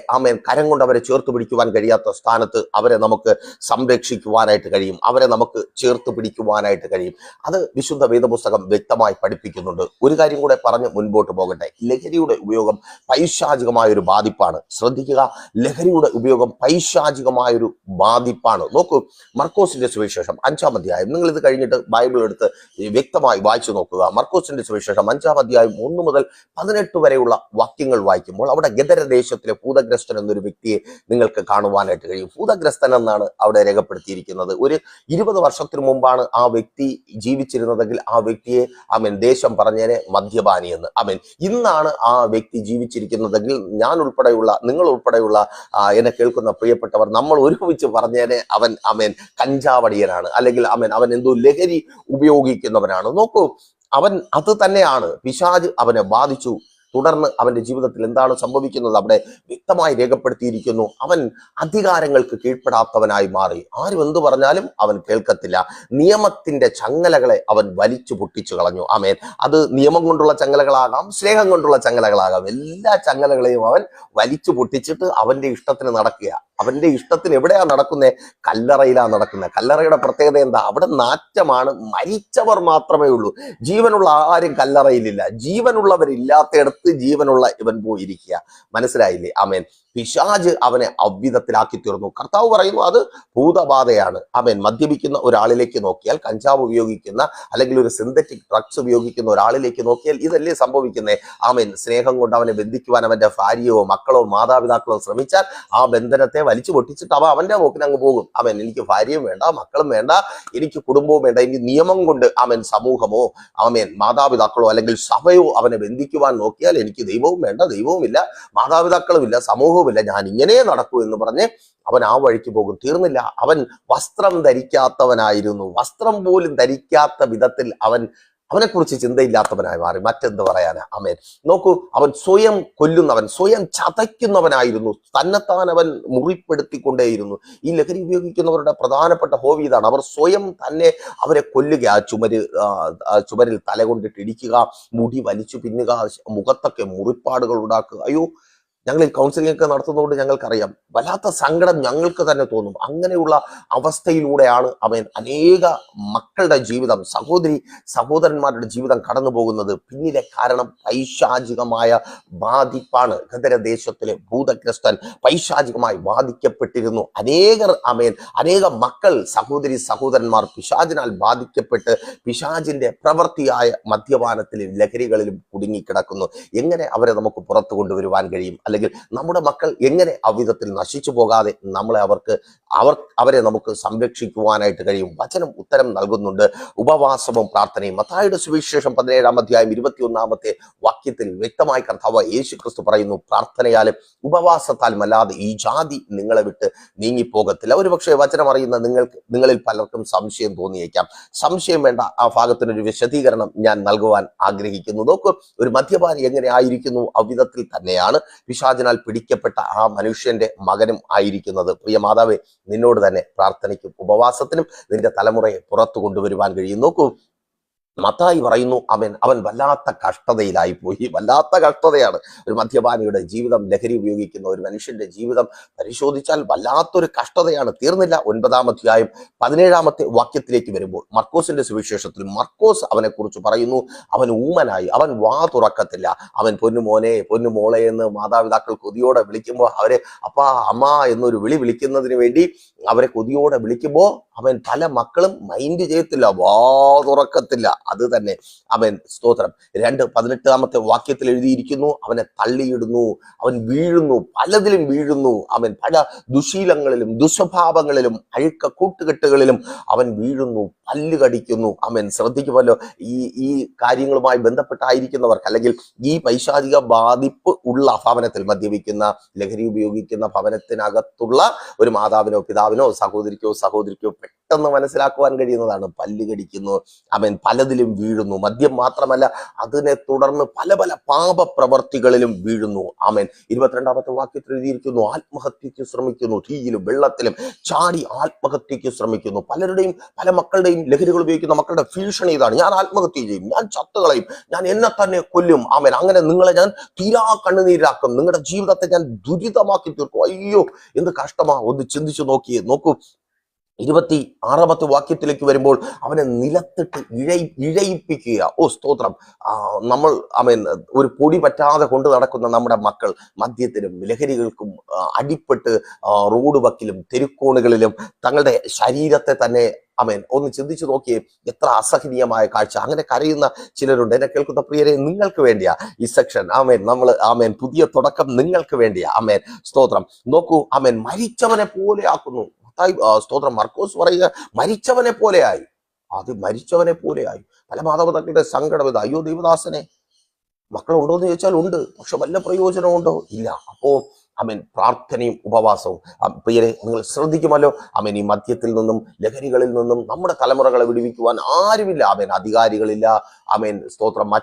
കരം കൊണ്ട് അവരെ ചേർത്ത് പിടിക്കുവാൻ കഴിയാത്ത സ്ഥാനത്ത് അവരെ നമുക്ക് സംരക്ഷിക്കുവാനായിട്ട് കഴിയും, അവരെ നമുക്ക് ചേർത്ത് പിടിക്കുവാനായിട്ട് കഴിയും. അത് വിശുദ്ധ വേദപുസ്തകം വ്യക്തമായി പഠിപ്പിക്കുന്നുണ്ട്. ഒരു കാര്യം കൂടെ പറഞ്ഞ് മുൻപോട്ട് പോകട്ടെ. ലഹരിയുടെ ഉപയോഗം പൈശാചികമായൊരു ബാധിപ്പാണ്. ശ്രദ്ധിക്കുക, ലഹരിയുടെ ഉപയോഗം പൈശാചികമായൊരു ബാധിപ്പാണ്. നോക്കൂ, മർക്കോസിന്റെ സുവിശേഷം 5-ാം അധ്യായം, നിങ്ങൾ ഇത് കഴിഞ്ഞിട്ട് ബൈബിൾ എടുത്ത് വ്യക്തമായി വായിച്ചു നോക്കുക. മർക്കോസിന്റെ സുവിശേഷം 5-ാം അധ്യായം 1 മുതൽ 18 വരെയുള്ള വാക്യങ്ങൾ വായിക്കുമ്പോൾ അവിടെ ഗദരദേശത്തിലെ ഭൂതഗ്രസ്തൻ എന്നൊരു വ്യക്തിയെ നിങ്ങൾക്ക് കാണുവാനായിട്ട് കഴിയും. ഭൂതഗ്രസ്തൻ എന്നാണ് അവിടെ രേഖപ്പെടുത്തിയിരിക്കുന്നത്. ഒരു 20 വർഷത്തിന് മുമ്പാണ് ആ വ്യക്തി ജീവിച്ചിരുന്നതെങ്കിൽ ആ വ്യക്തിയെ ദേശം പറഞ്ഞേനെ മദ്യപാനി എന്ന്. ഇന്നാണ് ആ വ്യക്തി ജീവിച്ചിരിക്കുന്നതെങ്കിൽ ഞാൻ ഉൾപ്പെടെയുള്ള, നിങ്ങൾ ഉൾപ്പെടെയുള്ള എന്നെ കേൾക്കുന്ന പ്രിയപ്പെട്ടവർ, നമ്മൾ ഒരുമിച്ച് പറഞ്ഞേനെ അവൻ കഞ്ചാവടിയനാണ്, അല്ലെങ്കിൽ അവൻ എന്തോ ലഹരി ഉപയോഗിക്കുന്നവനാണ്. നോക്കൂ, അവൻ അത് തന്നെയാണ്. പിശാച് അവനെ ബാധിച്ചു. തുടർന്ന് അവന്റെ ജീവിതത്തിൽ എന്താണ് സംഭവിക്കുന്നത് അവിടെ വ്യക്തമായി രേഖപ്പെടുത്തിയിരിക്കുന്നു. അവൻ അധികാരങ്ങൾക്ക് കീഴ്പ്പെടാത്തവനായി മാറി. ആരും എന്തു പറഞ്ഞാലും അവൻ കേൾക്കത്തില്ല. നിയമത്തിന്റെ ചങ്ങലകളെ അവൻ വലിച്ചു പൊട്ടിച്ചു കളഞ്ഞു. അത് നിയമം കൊണ്ടുള്ള ചങ്ങലകളാകാം, സ്നേഹം കൊണ്ടുള്ള ചങ്ങലകളാകാം, എല്ലാ ചങ്ങലകളെയും അവൻ വലിച്ചു പൊട്ടിച്ചിട്ട് അവന്റെ ഇഷ്ടത്തിന് നടക്കുക. അവന്റെ ഇഷ്ടത്തിന് എവിടെയാ നടക്കുന്നത്? കല്ലറയിലാണ് നടക്കുന്നത്. കല്ലറയുടെ പ്രത്യേകത എന്താ? അവിടെ നാറ്റമാണ്. മരിച്ചവർ മാത്രമേ ഉള്ളൂ. ജീവനുള്ള ആരും കല്ലറയിലില്ല. ജീവനുള്ളവരില്ലാത്തയിടത്ത് ജീവനുള്ള ഇവൻ പോയിരിക്കുക. മനസ്സിലായില്ലേ? പിശാച് അവനെ അവ്വിധത്തിലാക്കി തീർന്നു. കർത്താവ് പറയുന്നു അത് ഭൂതബാധയാണ്. മദ്യപിക്കുന്ന ഒരാളിലേക്ക് നോക്കിയാൽ, കഞ്ചാവ് ഉപയോഗിക്കുന്ന അല്ലെങ്കിൽ ഒരു സിന്തറ്റിക് ഡ്രഗ്സ് ഉപയോഗിക്കുന്ന ഒരാളിലേക്ക് നോക്കിയാൽ ഇതല്ലേ സംഭവിക്കുന്നത്? സ്നേഹം കൊണ്ട് അവനെ ബന്ധിക്കുവാൻ അവന്റെ ഭാര്യയോ മക്കളോ മാതാപിതാക്കളോ ശ്രമിച്ചാൽ ആ ബന്ധനത്തെ വലിച്ചു പൊട്ടിച്ചിട്ട് അവന്റെ പോക്കിന് അങ്ങ് പോകും. എനിക്ക് ഭാര്യയും വേണ്ട, മക്കളും വേണ്ട, എനിക്ക് കുടുംബവും വേണ്ട. എനിക്ക് നിയമം കൊണ്ട് സമൂഹമോ മാതാപിതാക്കളോ അല്ലെങ്കിൽ സഭയോ അവനെ ബന്ധിക്കുവാൻ നോക്കിയാൽ എനിക്ക് ദൈവവും വേണ്ട, ദൈവവുമില്ല, മാതാപിതാക്കളും ഇല്ല, സമൂഹവും ഇല്ല, ഞാൻ ഇങ്ങനെ നടക്കൂ എന്ന് പറഞ്ഞ് അവൻ ആ വഴിക്ക് പോകും. തീർന്നില്ല, അവൻ വസ്ത്രം ധരിക്കാത്തവനായിരുന്നു. വസ്ത്രം പോലും ധരിക്കാത്ത വിധത്തിൽ അവനെക്കുറിച്ച് ചിന്തയില്ലാത്തവനായി മാറി. മറ്റെന്ത് പറയാനാ? നോക്കൂ, അവൻ സ്വയം കൊല്ലുന്നവൻ, സ്വയം ചതയ്ക്കുന്നവനായിരുന്നു. തന്നെത്താൻ അവൻ മുറിപ്പെടുത്തിക്കൊണ്ടേയിരുന്നു. ഈ ലഹരി ഉപയോഗിക്കുന്നവരുടെ പ്രധാനപ്പെട്ട ഹോബി ഇതാണ്. അവർ സ്വയം തന്നെ അവരെ കൊല്ലുക. ചുമരിൽ തല കൊണ്ടിട്ട് ഇടിക്കുക, മുടി വലിച്ചു പിന്നുക, മുഖത്തൊക്കെ മുറിപ്പാടുകൾ ഉണ്ടാക്കുക. അയ്യോ, ഞങ്ങൾ ഈ കൗൺസിലിംഗ് ഒക്കെ നടത്തുന്നതുകൊണ്ട് ഞങ്ങൾക്കറിയാം, വല്ലാത്ത സങ്കടം ഞങ്ങൾക്ക് തന്നെ തോന്നും. അങ്ങനെയുള്ള അവസ്ഥയിലൂടെയാണ് അനേക മക്കളുടെ ജീവിതം, സഹോദരന്മാരുടെ ജീവിതം കടന്നു പോകുന്നത്. പിന്നിലെ കാരണം പൈശാചികമായ ബാധിപ്പാണ്. ഗദരദേശത്തിലെ ഭൂതഗ്രസ്തൻ പൈശാചികമായി ബാധിക്കപ്പെട്ടിരുന്നു. അനേക മക്കൾ, സഹോദരന്മാർ പിശാചിനാൽ ബാധിക്കപ്പെട്ട് പിശാചിന്റെ പ്രവൃത്തിയായ മദ്യപാനത്തിലും ലഹരികളിലും കുടുങ്ങിക്കിടക്കുന്നു. എങ്ങനെ അവരെ നമുക്ക് പുറത്തു കൊണ്ടുവരുവാൻ കഴിയും? അല്ലെങ്കിൽ നമ്മുടെ മക്കൾ എങ്ങനെ അവിധത്തിൽ നശിച്ചു പോകാതെ അവരെ നമുക്ക് സംരക്ഷിക്കുവാനായിട്ട് കഴിയും? വചനം ഉത്തരം നൽകുന്നുണ്ട്. ഉപവാസവും പ്രാർത്ഥനയും. മത്തായിയുടെ സുവിശേഷം 17-ാം അധ്യായം 21-ാമത്തെ വാക്യത്തിൽ വ്യക്തമായി കർത്താവ് യേശു ക്രിസ്തു പറയുന്നു, പ്രാർത്ഥനയാലും ഉപവാസത്താലും അല്ലാതെ ഈ ജാതി നിങ്ങളെ വിട്ട് നീങ്ങിപ്പോകത്തില്ല. ഒരുപക്ഷെ വചനം അറിയുന്ന നിങ്ങളിൽ പലർക്കും സംശയം തോന്നിയേക്കാം. സംശയം വേണ്ട, ആ ഭാഗത്തിനൊരു വിശദീകരണം ഞാൻ നൽകുവാൻ ആഗ്രഹിക്കുന്നു. നോക്കൂ, ഒരു മദ്യപാനി എങ്ങനെ ആയിരിക്കുന്നു? അവിധത്തിൽ തന്നെയാണ് പിശാചിനാൽ പിടിക്കപ്പെട്ട ആ മനുഷ്യന്റെ മകനും ആയിരിക്കുന്നത്. പ്രിയ മാതാവേ, നിന്നോട് തന്നെ പ്രാർത്ഥനയ്ക്കും ഉപവാസത്തിനും നിന്റെ തലമുറയെ പുറത്തു കൊണ്ടുവരുവാൻ കഴിയും. നോക്കൂ, മത്തായി പറയുന്നു അവൻ വല്ലാത്ത കഷ്ടതയിലായി പോയി. വല്ലാത്ത കഷ്ടതയാണ് ഒരു മദ്യപാനിയുടെ ജീവിതം. ലഹരി ഉപയോഗിക്കുന്ന ഒരു മനുഷ്യന്റെ ജീവിതം പരിശോധിച്ചാൽ വല്ലാത്തൊരു കഷ്ടതയാണ്. തീർന്നില്ല. 9-ാം അധ്യായം 17-ാമത്തെ വാക്യത്തിലേക്ക് വരുമ്പോൾ മർക്കോസിന്റെ സുവിശേഷത്തിൽ മർക്കോസ് അവനെ കുറിച്ച് പറയുന്നു, അവൻ ഊമനായി, അവൻ വാ തുറക്കത്തില്ല. അവൻ പൊന്നുമോനെ, പൊന്നുമോളെ എന്ന് മാതാപിതാക്കൾ കൊതിയോടെ വിളിക്കുമ്പോൾ അവരെ അപ്പാ അമ്മ എന്നൊരു വിളിക്കുന്നതിന് വേണ്ടി അവരെ കൊതിയോടെ വിളിക്കുമ്പോൾ അവൻ പല മക്കളും മൈൻഡ് ചെയ്യത്തില്ല, വാ തുറക്കത്തില്ല. അത് തന്നെ അവൻ സ്തോത്രം 2:18 വാക്യത്തിൽ എഴുതിയിരിക്കുന്നു, അവനെ തള്ളിയിടുന്നു, അവൻ വീഴുന്നു, പലതിലും വീഴുന്നു, അവൻ പല ദുശീലങ്ങളിലും ദുസ്വഭാവങ്ങളിലും അഴുക്ക കൂട്ടുകെട്ടുകളിലും അവൻ വീഴുന്നു, പല്ല് കടിക്കുന്നു. അവൻ ശ്രദ്ധിക്കുമല്ലോ, ഈ കാര്യങ്ങളുമായി ബന്ധപ്പെട്ടായിരിക്കുന്നവർക്ക്, അല്ലെങ്കിൽ ഈ പൈശാചിക ബാധിപ്പ് ഉള്ള ഭവനത്തിൽ, മദ്യപിക്കുന്ന ലഹരി ഉപയോഗിക്കുന്ന ഭവനത്തിനകത്തുള്ള ഒരു മാതാവിനോ പിതാവിനോ സഹോദരിക്കോ പെട്ടെന്ന് മനസ്സിലാക്കുവാൻ കഴിയുന്നതാണ്. പല്ല് കടിക്കുന്നു, അവൻ പലതിലും വീഴുന്നു. മദ്യം മാത്രമല്ല, അതിനെ തുടർന്ന് പല പല പാപപ്രവർത്തികളിലും വീഴുന്നു. ആമേൻ. 22 വാക്യത്തിൽ എഴുതിയിരിക്കുന്നു, ആത്മഹത്യക്ക് ശ്രമിക്കുന്നു, തീയിലും വെള്ളത്തിലും ചാടി ആത്മഹത്യക്ക് ശ്രമിക്കുന്നു. പലരുടെയും പല മക്കളുടെയും ലഹരികൾ ഉപയോഗിക്കുന്ന മക്കളുടെ ഭീഷണി ഇതാണ്: ഞാൻ ആത്മഹത്യ ചെയ്യും, ഞാൻ ചത്തുകളയും, ഞാൻ എന്നെ തന്നെ കൊല്ലും. ആമേൻ. അങ്ങനെ നിങ്ങളെ ഞാൻ തീരാ കണ്ണുനീരാക്കും, നിങ്ങളുടെ ജീവിതത്തെ ഞാൻ ദുരിതമാക്കി തീർക്കും. അയ്യോ, എന്ത് കഷ്ടമാ! ഒന്ന് ചിന്തിച്ചു നോക്കൂ. 26 വാക്യത്തിലേക്ക് വരുമ്പോൾ അവനെ നിലത്തിട്ട് ഇഴയിപ്പിക്കുക. സ്തോത്രം. നമ്മൾ ഒരു പൊടി പറ്റാതെ കൊണ്ട് നടക്കുന്ന നമ്മുടെ മക്കൾ മദ്യത്തിനും ലഹരികൾക്കും അടിപ്പെട്ട് റോഡ് വക്കിലും തെരുക്കോണുകളിലും തങ്ങളുടെ ശരീരത്തെ തന്നെ ഒന്ന് ചിന്തിച്ചു നോക്കിയേ, എത്ര അസഹനീയമായ കാഴ്ച. അങ്ങനെ കരയുന്ന ചിലരുണ്ട്. എന്നെ കേൾക്കുന്ന പ്രിയരെ, നിങ്ങൾക്ക് വേണ്ടിയാ ഈ സെക്ഷൻ. നമ്മൾ പുതിയ തുടക്കം നിങ്ങൾക്ക് വേണ്ടിയാ. സ്തോത്രം. നോക്കൂ, മരിച്ചവനെ പോലെ ആക്കുന്നു. സ്തോത്രം. മർക്കോസ് പറയുക, മരിച്ചവനെ പോലെയായി. അത് മരിച്ചവനെ പോലെയായി. പല മാതാപിതാക്കളുടെ സങ്കടം ഇത്. അയ്യോ ദൈവദാസനെ, മക്കളുണ്ടോ എന്ന് ചോദിച്ചാൽ ഉണ്ട്, പക്ഷെ വല്ല പ്രയോജനമുണ്ടോ? ഇല്ല. അപ്പോ പ്രാർത്ഥനയും ഉപവാസവും. പ്രിയരെ, നിങ്ങൾ ശ്രദ്ധിക്കുമല്ലോ, ഈ മദ്യത്തിൽ നിന്നും ലഹരികളിൽ നിന്നും നമ്മുടെ തലമുറകളെ വിടുവിക്കുവാൻ ആരുമില്ല. അധികാരികളില്ല. സ്തോത്രം.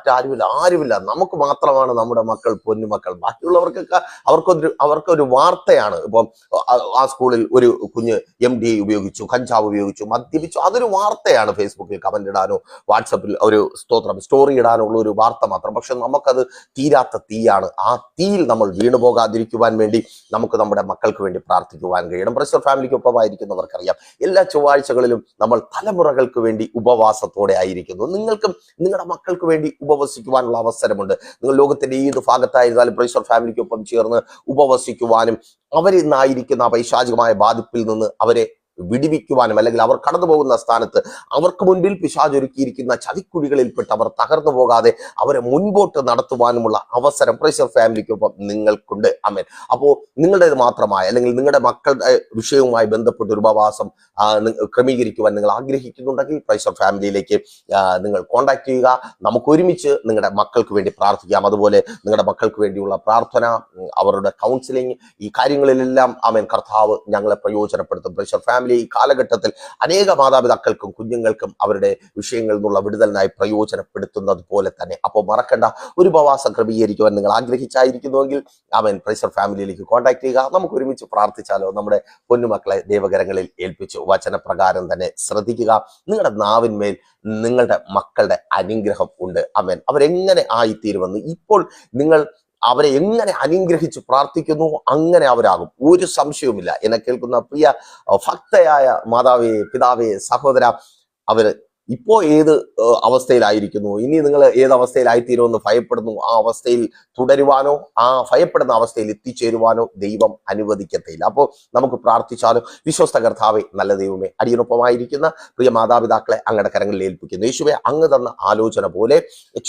ആരുമില്ല. നമുക്ക് മാത്രമാണ് നമ്മുടെ മക്കൾ, പൊന്നുമക്കൾ. ബാക്കിയുള്ളവർക്കൊക്കെ അവർക്കൊരു വാർത്തയാണ്. ഇപ്പം ആ സ്കൂളിൽ ഒരു കുഞ്ഞ് MDA ഉപയോഗിച്ചു, കഞ്ചാവ് ഉപയോഗിച്ചു, മദ്യപിച്ചു, അതൊരു വാർത്തയാണ്. ഫേസ്ബുക്കിൽ കമന്റ് ഇടാനോ വാട്സപ്പിൽ ഒരു സ്തോത്രം സ്റ്റോറി ഇടാനോ ഉള്ള ഒരു വാർത്ത മാത്രം. പക്ഷെ നമുക്കത് തീരാത്ത തീയാണ്. ആ തീയിൽ നമ്മൾ വീണു പോകാതിരിക്കുവാൻ വേണ്ടി നമുക്ക് നമ്മുടെ മക്കൾക്ക് വേണ്ടി പ്രാർത്ഥിക്കുവാൻ കഴിയണം. പ്രൈസ് ഫാമിലിക്കൊപ്പമായിരിക്കുന്നവർക്കറിയാം, എല്ലാ ചൊവ്വാഴ്ചകളിലും നമ്മൾ തലമുറകൾക്ക് വേണ്ടി ഉപവാസത്തോടെ ആയിരിക്കുന്നു. നിങ്ങൾക്കും നിങ്ങളുടെ മക്കൾക്ക് വേണ്ടി ഉപവസിക്കുവാനുള്ള അവസരമുണ്ട്. നിങ്ങൾ ലോകത്തിന്റെ ഏത് ഭാഗത്തായിരുന്നാലും പ്രൈസ് ഫാമിലിക്കൊപ്പം ചേർന്ന് ഉപവസിക്കുവാനും അവരിൽ നിന്നായിരിക്കുന്ന പൈശാചികമായ ബാധിപ്പിൽ നിന്ന് അവരെ വിടിവിക്കുവാനും, അല്ലെങ്കിൽ അവർ കടന്നു പോകുന്ന സ്ഥാനത്ത് അവർക്ക് മുൻപിൽ പിശാചൊരുക്കിയിരിക്കുന്ന ചതിക്കുഴികളിൽപ്പെട്ട് അവർ തകർന്നു പോകാതെ അവരെ മുൻപോട്ട് നടത്തുവാനുമുള്ള അവസരം പ്രൈസ് ഫാമിലിക്കൊപ്പം നിങ്ങൾക്കുണ്ട്. അപ്പോൾ നിങ്ങളുടേത് മാത്രമായ, അല്ലെങ്കിൽ നിങ്ങളുടെ മക്കളുടെ വിഷയവുമായി ബന്ധപ്പെട്ട ഒരു ഉപവാസം ക്രമീകരിക്കുവാൻ നിങ്ങൾ ആഗ്രഹിക്കുന്നുണ്ടെങ്കിൽ പ്രൈസ് ഫാമിലിയിലേക്ക് നിങ്ങൾ കോൺടാക്ട് ചെയ്യുക. നമുക്ക് ഒരുമിച്ച് നിങ്ങളുടെ മക്കൾക്ക് വേണ്ടി പ്രാർത്ഥിക്കാം. അതുപോലെ നിങ്ങളുടെ മക്കൾക്ക് വേണ്ടിയുള്ള പ്രാർത്ഥന, അവരുടെ കൗൺസിലിംഗ്, ഈ കാര്യങ്ങളിലെല്ലാം കർത്താവ് ഞങ്ങളെ പ്രയോജനപ്പെടുത്തും. പ്രൈസ് ഫാമിലി ഈ കാലഘട്ടത്തിൽ അനേക മാതാപിതാക്കൾക്കും കുഞ്ഞുങ്ങൾക്കും അവരുടെ വിഷയങ്ങളിൽ നിന്നുള്ള വിടുതലിനായി പ്രയോജനപ്പെടുത്തുന്നത് പോലെ തന്നെ. അപ്പോൾ മറക്കണ്ട, ഒരു ഉപവാസം ക്രമീകരിക്കുവാൻ നിങ്ങൾ ആഗ്രഹിച്ചായിരിക്കുന്നുവെങ്കിൽ പ്രൈസ് ഫാമിലിയിലേക്ക് കോൺടാക്ട് ചെയ്യുക. നമുക്ക് ഒരുമിച്ച് പ്രാർത്ഥിച്ചാലോ? നമ്മുടെ പൊന്നുമക്കളെ ദൈവകരങ്ങളിൽ ഏൽപ്പിച്ചു വചനപ്രകാരം തന്നെ ശ്രദ്ധിക്കുക. നിങ്ങളുടെ നാവിന്മേൽ നിങ്ങളുടെ മക്കളുടെ അനുഗ്രഹം ഉണ്ട്. അവരെങ്ങനെ ആയിത്തീരുമെന്ന് ഇപ്പോൾ നിങ്ങൾ അവരെ എങ്ങനെ അനുഗ്രഹിച്ച് പ്രാർത്ഥിക്കുന്നു, അങ്ങനെ അവരാകും. ഒരു സംശയവുമില്ല. എന്നെ കേൾക്കുന്ന പ്രിയ ഭക്തയായ മാതാവേ, പിതാവേ, സഹോദര, അവര് ഇപ്പോ ഏത് അവസ്ഥയിലായിരിക്കുന്നു, ഇനി നിങ്ങൾ ഏത് അവസ്ഥയിലായിത്തീരുമെന്ന് ഭയപ്പെടുന്നു, ആ അവസ്ഥയിൽ തുടരുവാനോ ആ ഭയപ്പെടുന്ന അവസ്ഥയിൽ എത്തിച്ചേരുവാനോ ദൈവം അനുവദിക്കത്തില്ല. അപ്പോൾ നമുക്ക് പ്രാർത്ഥിച്ചാലോ? വിശ്വസ്ത കർത്താവേ, നല്ല ദൈവമേ, അടിയനൊപ്പമായിരിക്കുന്ന പ്രിയ മാതാപിതാക്കളെ അങ്ങയുടെ കരങ്ങളിൽ ഏൽപ്പിക്കുന്നു. യേശുവേ, അങ്ങ് തന്ന ആലോചന പോലെ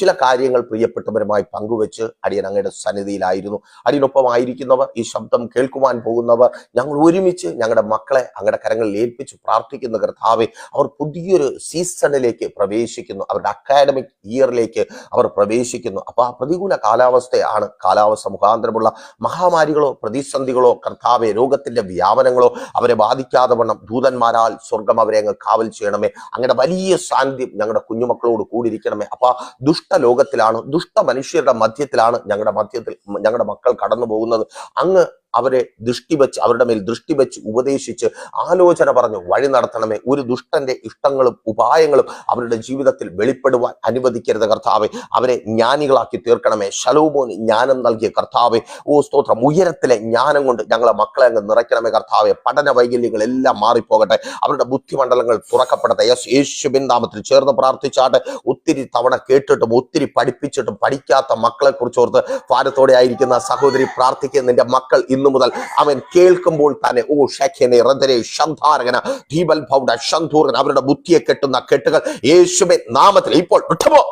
ചില കാര്യങ്ങൾ പ്രിയപ്പെട്ടവരുമായി പങ്കുവെച്ച് അടിയൻ അങ്ങയുടെ സന്നിധിയിലായിരുന്നു. അടിയനൊപ്പമായിരിക്കുന്നവർ, ഈ ശബ്ദം കേൾക്കുവാൻ പോകുന്നവർ, ഞങ്ങൾ ഒരുമിച്ച് ഞങ്ങളുടെ മക്കളെ അങ്ങയുടെ കരങ്ങളിൽ ഏൽപ്പിച്ച് പ്രാർത്ഥിക്കുന്ന കർത്താവേ, അവർ പുതിയൊരു സീസണിലേക്ക് പ്രവേശിക്കുന്നു, അവരുടെ അക്കാഡമിക് ഇയറിലേക്ക് അവർ പ്രവേശിക്കുന്നു. അപ്പൊ ആ പ്രതികൂല കാലാവസ്ഥയാണ്, കാലാവസ്ഥ മുഖാന്തരമുള്ള മഹാമാരികളോ പ്രതിസന്ധികളോ കർത്താവെ, രോഗത്തിന്റെ വ്യാപനങ്ങളോ അവരെ ബാധിക്കാതെ വണ്ണം ദൂതന്മാരാൽ സ്വർഗം അവരെ അങ്ങ് കാവൽ ചെയ്യണമേ. അങ്ങനെ വലിയ സാന്നിധ്യം ഞങ്ങളുടെ കുഞ്ഞുമക്കളോട് കൂടിയിരിക്കണമേ. അപ്പൊ ദുഷ്ടലോകത്തിലാണ്, ദുഷ്ട മനുഷ്യരുടെ മധ്യത്തിലാണ് ഞങ്ങളുടെ മക്കൾ കടന്നു പോകുന്നത്. അങ്ങ് അവരെ ദൃഷ്ടിവെച്ച്, അവരുടെ മേൽ ദൃഷ്ടിവെച്ച് ഉപദേശിച്ച് ആലോചന പറഞ്ഞ് വഴി നടത്തണമേ. ഒരു ദുഷ്ടന്റെ ഇഷ്ടങ്ങളും ഉപായങ്ങളും അവരുടെ ജീവിതത്തിൽ വെളിപ്പെടുവാൻ അനുവദിക്കരുത് കർത്താവെ. അവരെ ജ്ഞാനികളാക്കി തീർക്കണമേ. ശലോമോന് ജ്ഞാനം നൽകിയ കർത്താവെ, സ്തോത്രം, ഉയരത്തിലെ ജ്ഞാനം കൊണ്ട് ഞങ്ങളെ മക്കളെ അങ്ങ് നിറയ്ക്കണമേ കർത്താവെ. പഠന വൈകല്യങ്ങളെല്ലാം മാറിപ്പോകട്ടെ, അവരുടെ ബുദ്ധിമണ്ഡലങ്ങൾ തുറക്കപ്പെടട്ടെ. യേശുവിൻ നാമത്തിൽ ചേർന്ന് പ്രാർത്ഥിച്ചാട്ടെ. ഒത്തിരി തവണ കേട്ടിട്ടും ഒത്തിരി പഠിപ്പിച്ചിട്ടും പഠിക്കാത്ത മക്കളെ കുറിച്ചോർത്ത് ഭാരത്തോടെ ആയിരിക്കുന്ന സഹോദരി പ്രാർത്ഥിക്കുക. നിന്റെ മക്കൾ ഇന്ന് ഇന്നു മുതൽ അവൻ കേൾക്കുമ്പോൾ തന്നെ ഓ ഷെഖനെ റദരെ ശന്ധാരകന ദീപൽ ഭൗഡ ശന്ധൂർഗൻ അവരുടെ ബുദ്ധിയെ കെട്ടുന്ന കെട്ടുകൾ യേശുവിൻ നാമത്തിൽ ഇപ്പോൾ വിട്ടുപോ.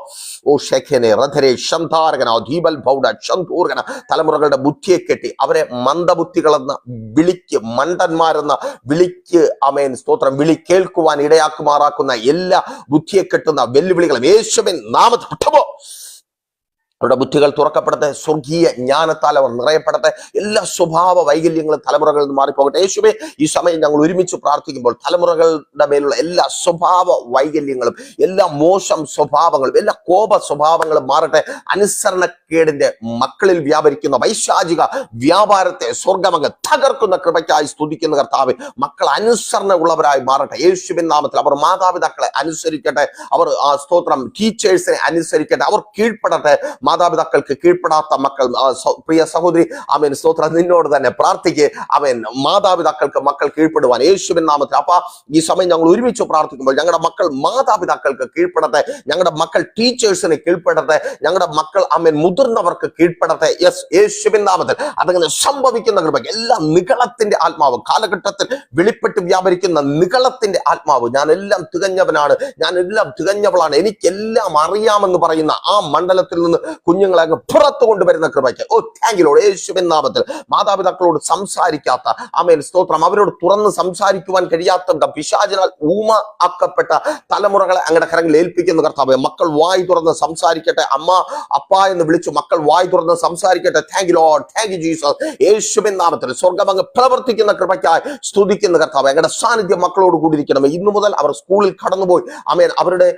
ഓ ഷെഖനെ റദരെ ശന്ധാരകന ദീപൽ ഭൗഡ ശന്ധൂർഗന തലമുറകളുടെ ബുദ്ധിയെ കെട്ടി അവരെ മന്ദബുദ്ധികളെന്ന വിളിക്ക് മണ്ടന്മാരെന്ന വിളിക്ക് ആമേൻ സ്തോത്രം വിളി കേൾക്കുവാൻ ഇടയാക്കുമാറാക്കുന്ന എല്ലാ ബുദ്ധിയെ കെട്ടുന്ന വെല്ലുവിളികളും യേശുവിൻ നാമത്തിൽ വിട്ടുപോ. അവരുടെ ബുദ്ധികൾ തുറക്കപ്പെടട്ടെ. സ്വർഗീയ ജ്ഞാനത്താൽ അവർ നിറയപ്പെടട്ടെ. എല്ലാ സ്വഭാവ വൈകല്യങ്ങളും തലമുറകളിൽ നിന്ന് മാറിപ്പോകട്ടെ. യേശുവേ, ഈ സമയം ഞങ്ങൾ ഒരുമിച്ച് പ്രാർത്ഥിക്കുമ്പോൾ തലമുറകളുടെ മേലുള്ള എല്ലാ സ്വഭാവ വൈകല്യങ്ങളും എല്ലാ മോശം സ്വഭാവങ്ങളും എല്ലാ കോപ സ്വഭാവങ്ങളും മാറട്ടെ. അനുസരണക്കേടിന്റെ മക്കളിൽ വ്യാപരിക്കുന്ന വൈശാചിക വ്യാപാരത്തെ സ്വർഗമങ്ങ് തകർക്കുന്ന കൃപയ്ക്കായി സ്തുതിക്കുന്ന കർത്താവേ, മക്കൾ അനുസരണ ഉള്ളവരായി മാറട്ടെ. യേശുവിൻ നാമത്തിൽ അവർ മാതാപിതാക്കളെ അനുസരിക്കട്ടെ. അവർ സ്തോത്രം ടീച്ചേഴ്സിനെ അനുസരിക്കട്ടെ. അവർ കീഴ്പ്പെടട്ടെ. മാതാപിതാക്കൾക്ക് കീഴ്പ്പെടാത്ത മക്കൾ, പ്രിയ സഹോദരി ആമേൻ സ്തോത്രം, നിന്നോട് തന്നെ പ്രാർത്ഥിക്ക്. ആമേൻ മാതാപിതാക്കൾക്ക് മക്കൾ കീഴ്പ്പെടുവാൻ യേശുവിൻ നാമത്തിൽ. അപ്പ ഈ സമയം ഞങ്ങൾ ഒരുമിച്ച് പ്രാർത്ഥിക്കുമ്പോൾ ഞങ്ങളുടെ മക്കൾ മാതാപിതാക്കൾക്ക് കീഴ്പ്പെടട്ടെ. ഞങ്ങളുടെ മക്കൾ ടീച്ചേഴ്സിന് കീഴ്പ്പെടട്ടെ. ഞങ്ങളുടെ മക്കൾ ആമേൻ മുതിർന്നവർക്ക് കീഴ്പ്പെടട്ടെ. യെസ്, യേശുവിൻ നാമത്തിൽ അതങ്ങനെ സംഭവിക്കുന്ന കൃപ. എല്ലാ നിഗളത്തിന്റെ ആത്മാവ് കാലഘട്ടത്തിൽ വെളിപ്പെട്ട് വ്യാപരിക്കുന്ന നിഗളത്തിന്റെ ആത്മാവ്, ഞാൻ എല്ലാം തികഞ്ഞവനാണ്, ഞാൻ എല്ലാം തികഞ്ഞവളാണ്, എനിക്കെല്ലാം അറിയാമെന്ന് പറയുന്ന ആ മണ്ഡലത്തിൽ നിന്ന് കുഞ്ഞുങ്ങളെ അങ്ങ് പുറത്തു കൊണ്ടുവരുന്ന കൃപയ്ക്ക് ഓ താങ്ക് യു ലോർഡ്. യേശുവിൻ നാമത്തിൽ മാതാപിതാക്കളോട് സംസാരിക്കാത്ത ആമേൻ സ്തോത്രം അവരോട് തുറന്ന് സംസാരിക്കുവാൻ കഴിയാത്ത പിശാചിനാൽ ഊമ ആക്കപ്പെട്ട തലമുറകളെ അങ്ങയുടെ കരങ്ങളിൽ ഏൽപ്പിക്കുന്ന കർത്താവേ, മക്കൾ വായി തുറന്ന് സംസാരിക്കട്ടെ. അമ്മ അപ്പ എന്ന് വിളിച്ചു മക്കൾ വായി തുറന്ന് സംസാരിക്കട്ടെ. Thank you Lord, thank you Jesus. യേശുവിൻ നാമത്തിൽ സ്വർഗ്ഗം അങ്ങ് പ്രവർത്തിക്കുന്ന കൃപയ്ക്കായി സ്തുതിക്കുന്ന കർത്താവേ, അങ്ങയുടെ സാന്നിധ്യം മക്കളോട് കൂടിയിരിക്കണമേ. ഇന്നു മുതൽ അവർ സ്കൂളിൽ കടന്നുപോയി ആമേൻ അവരുടെ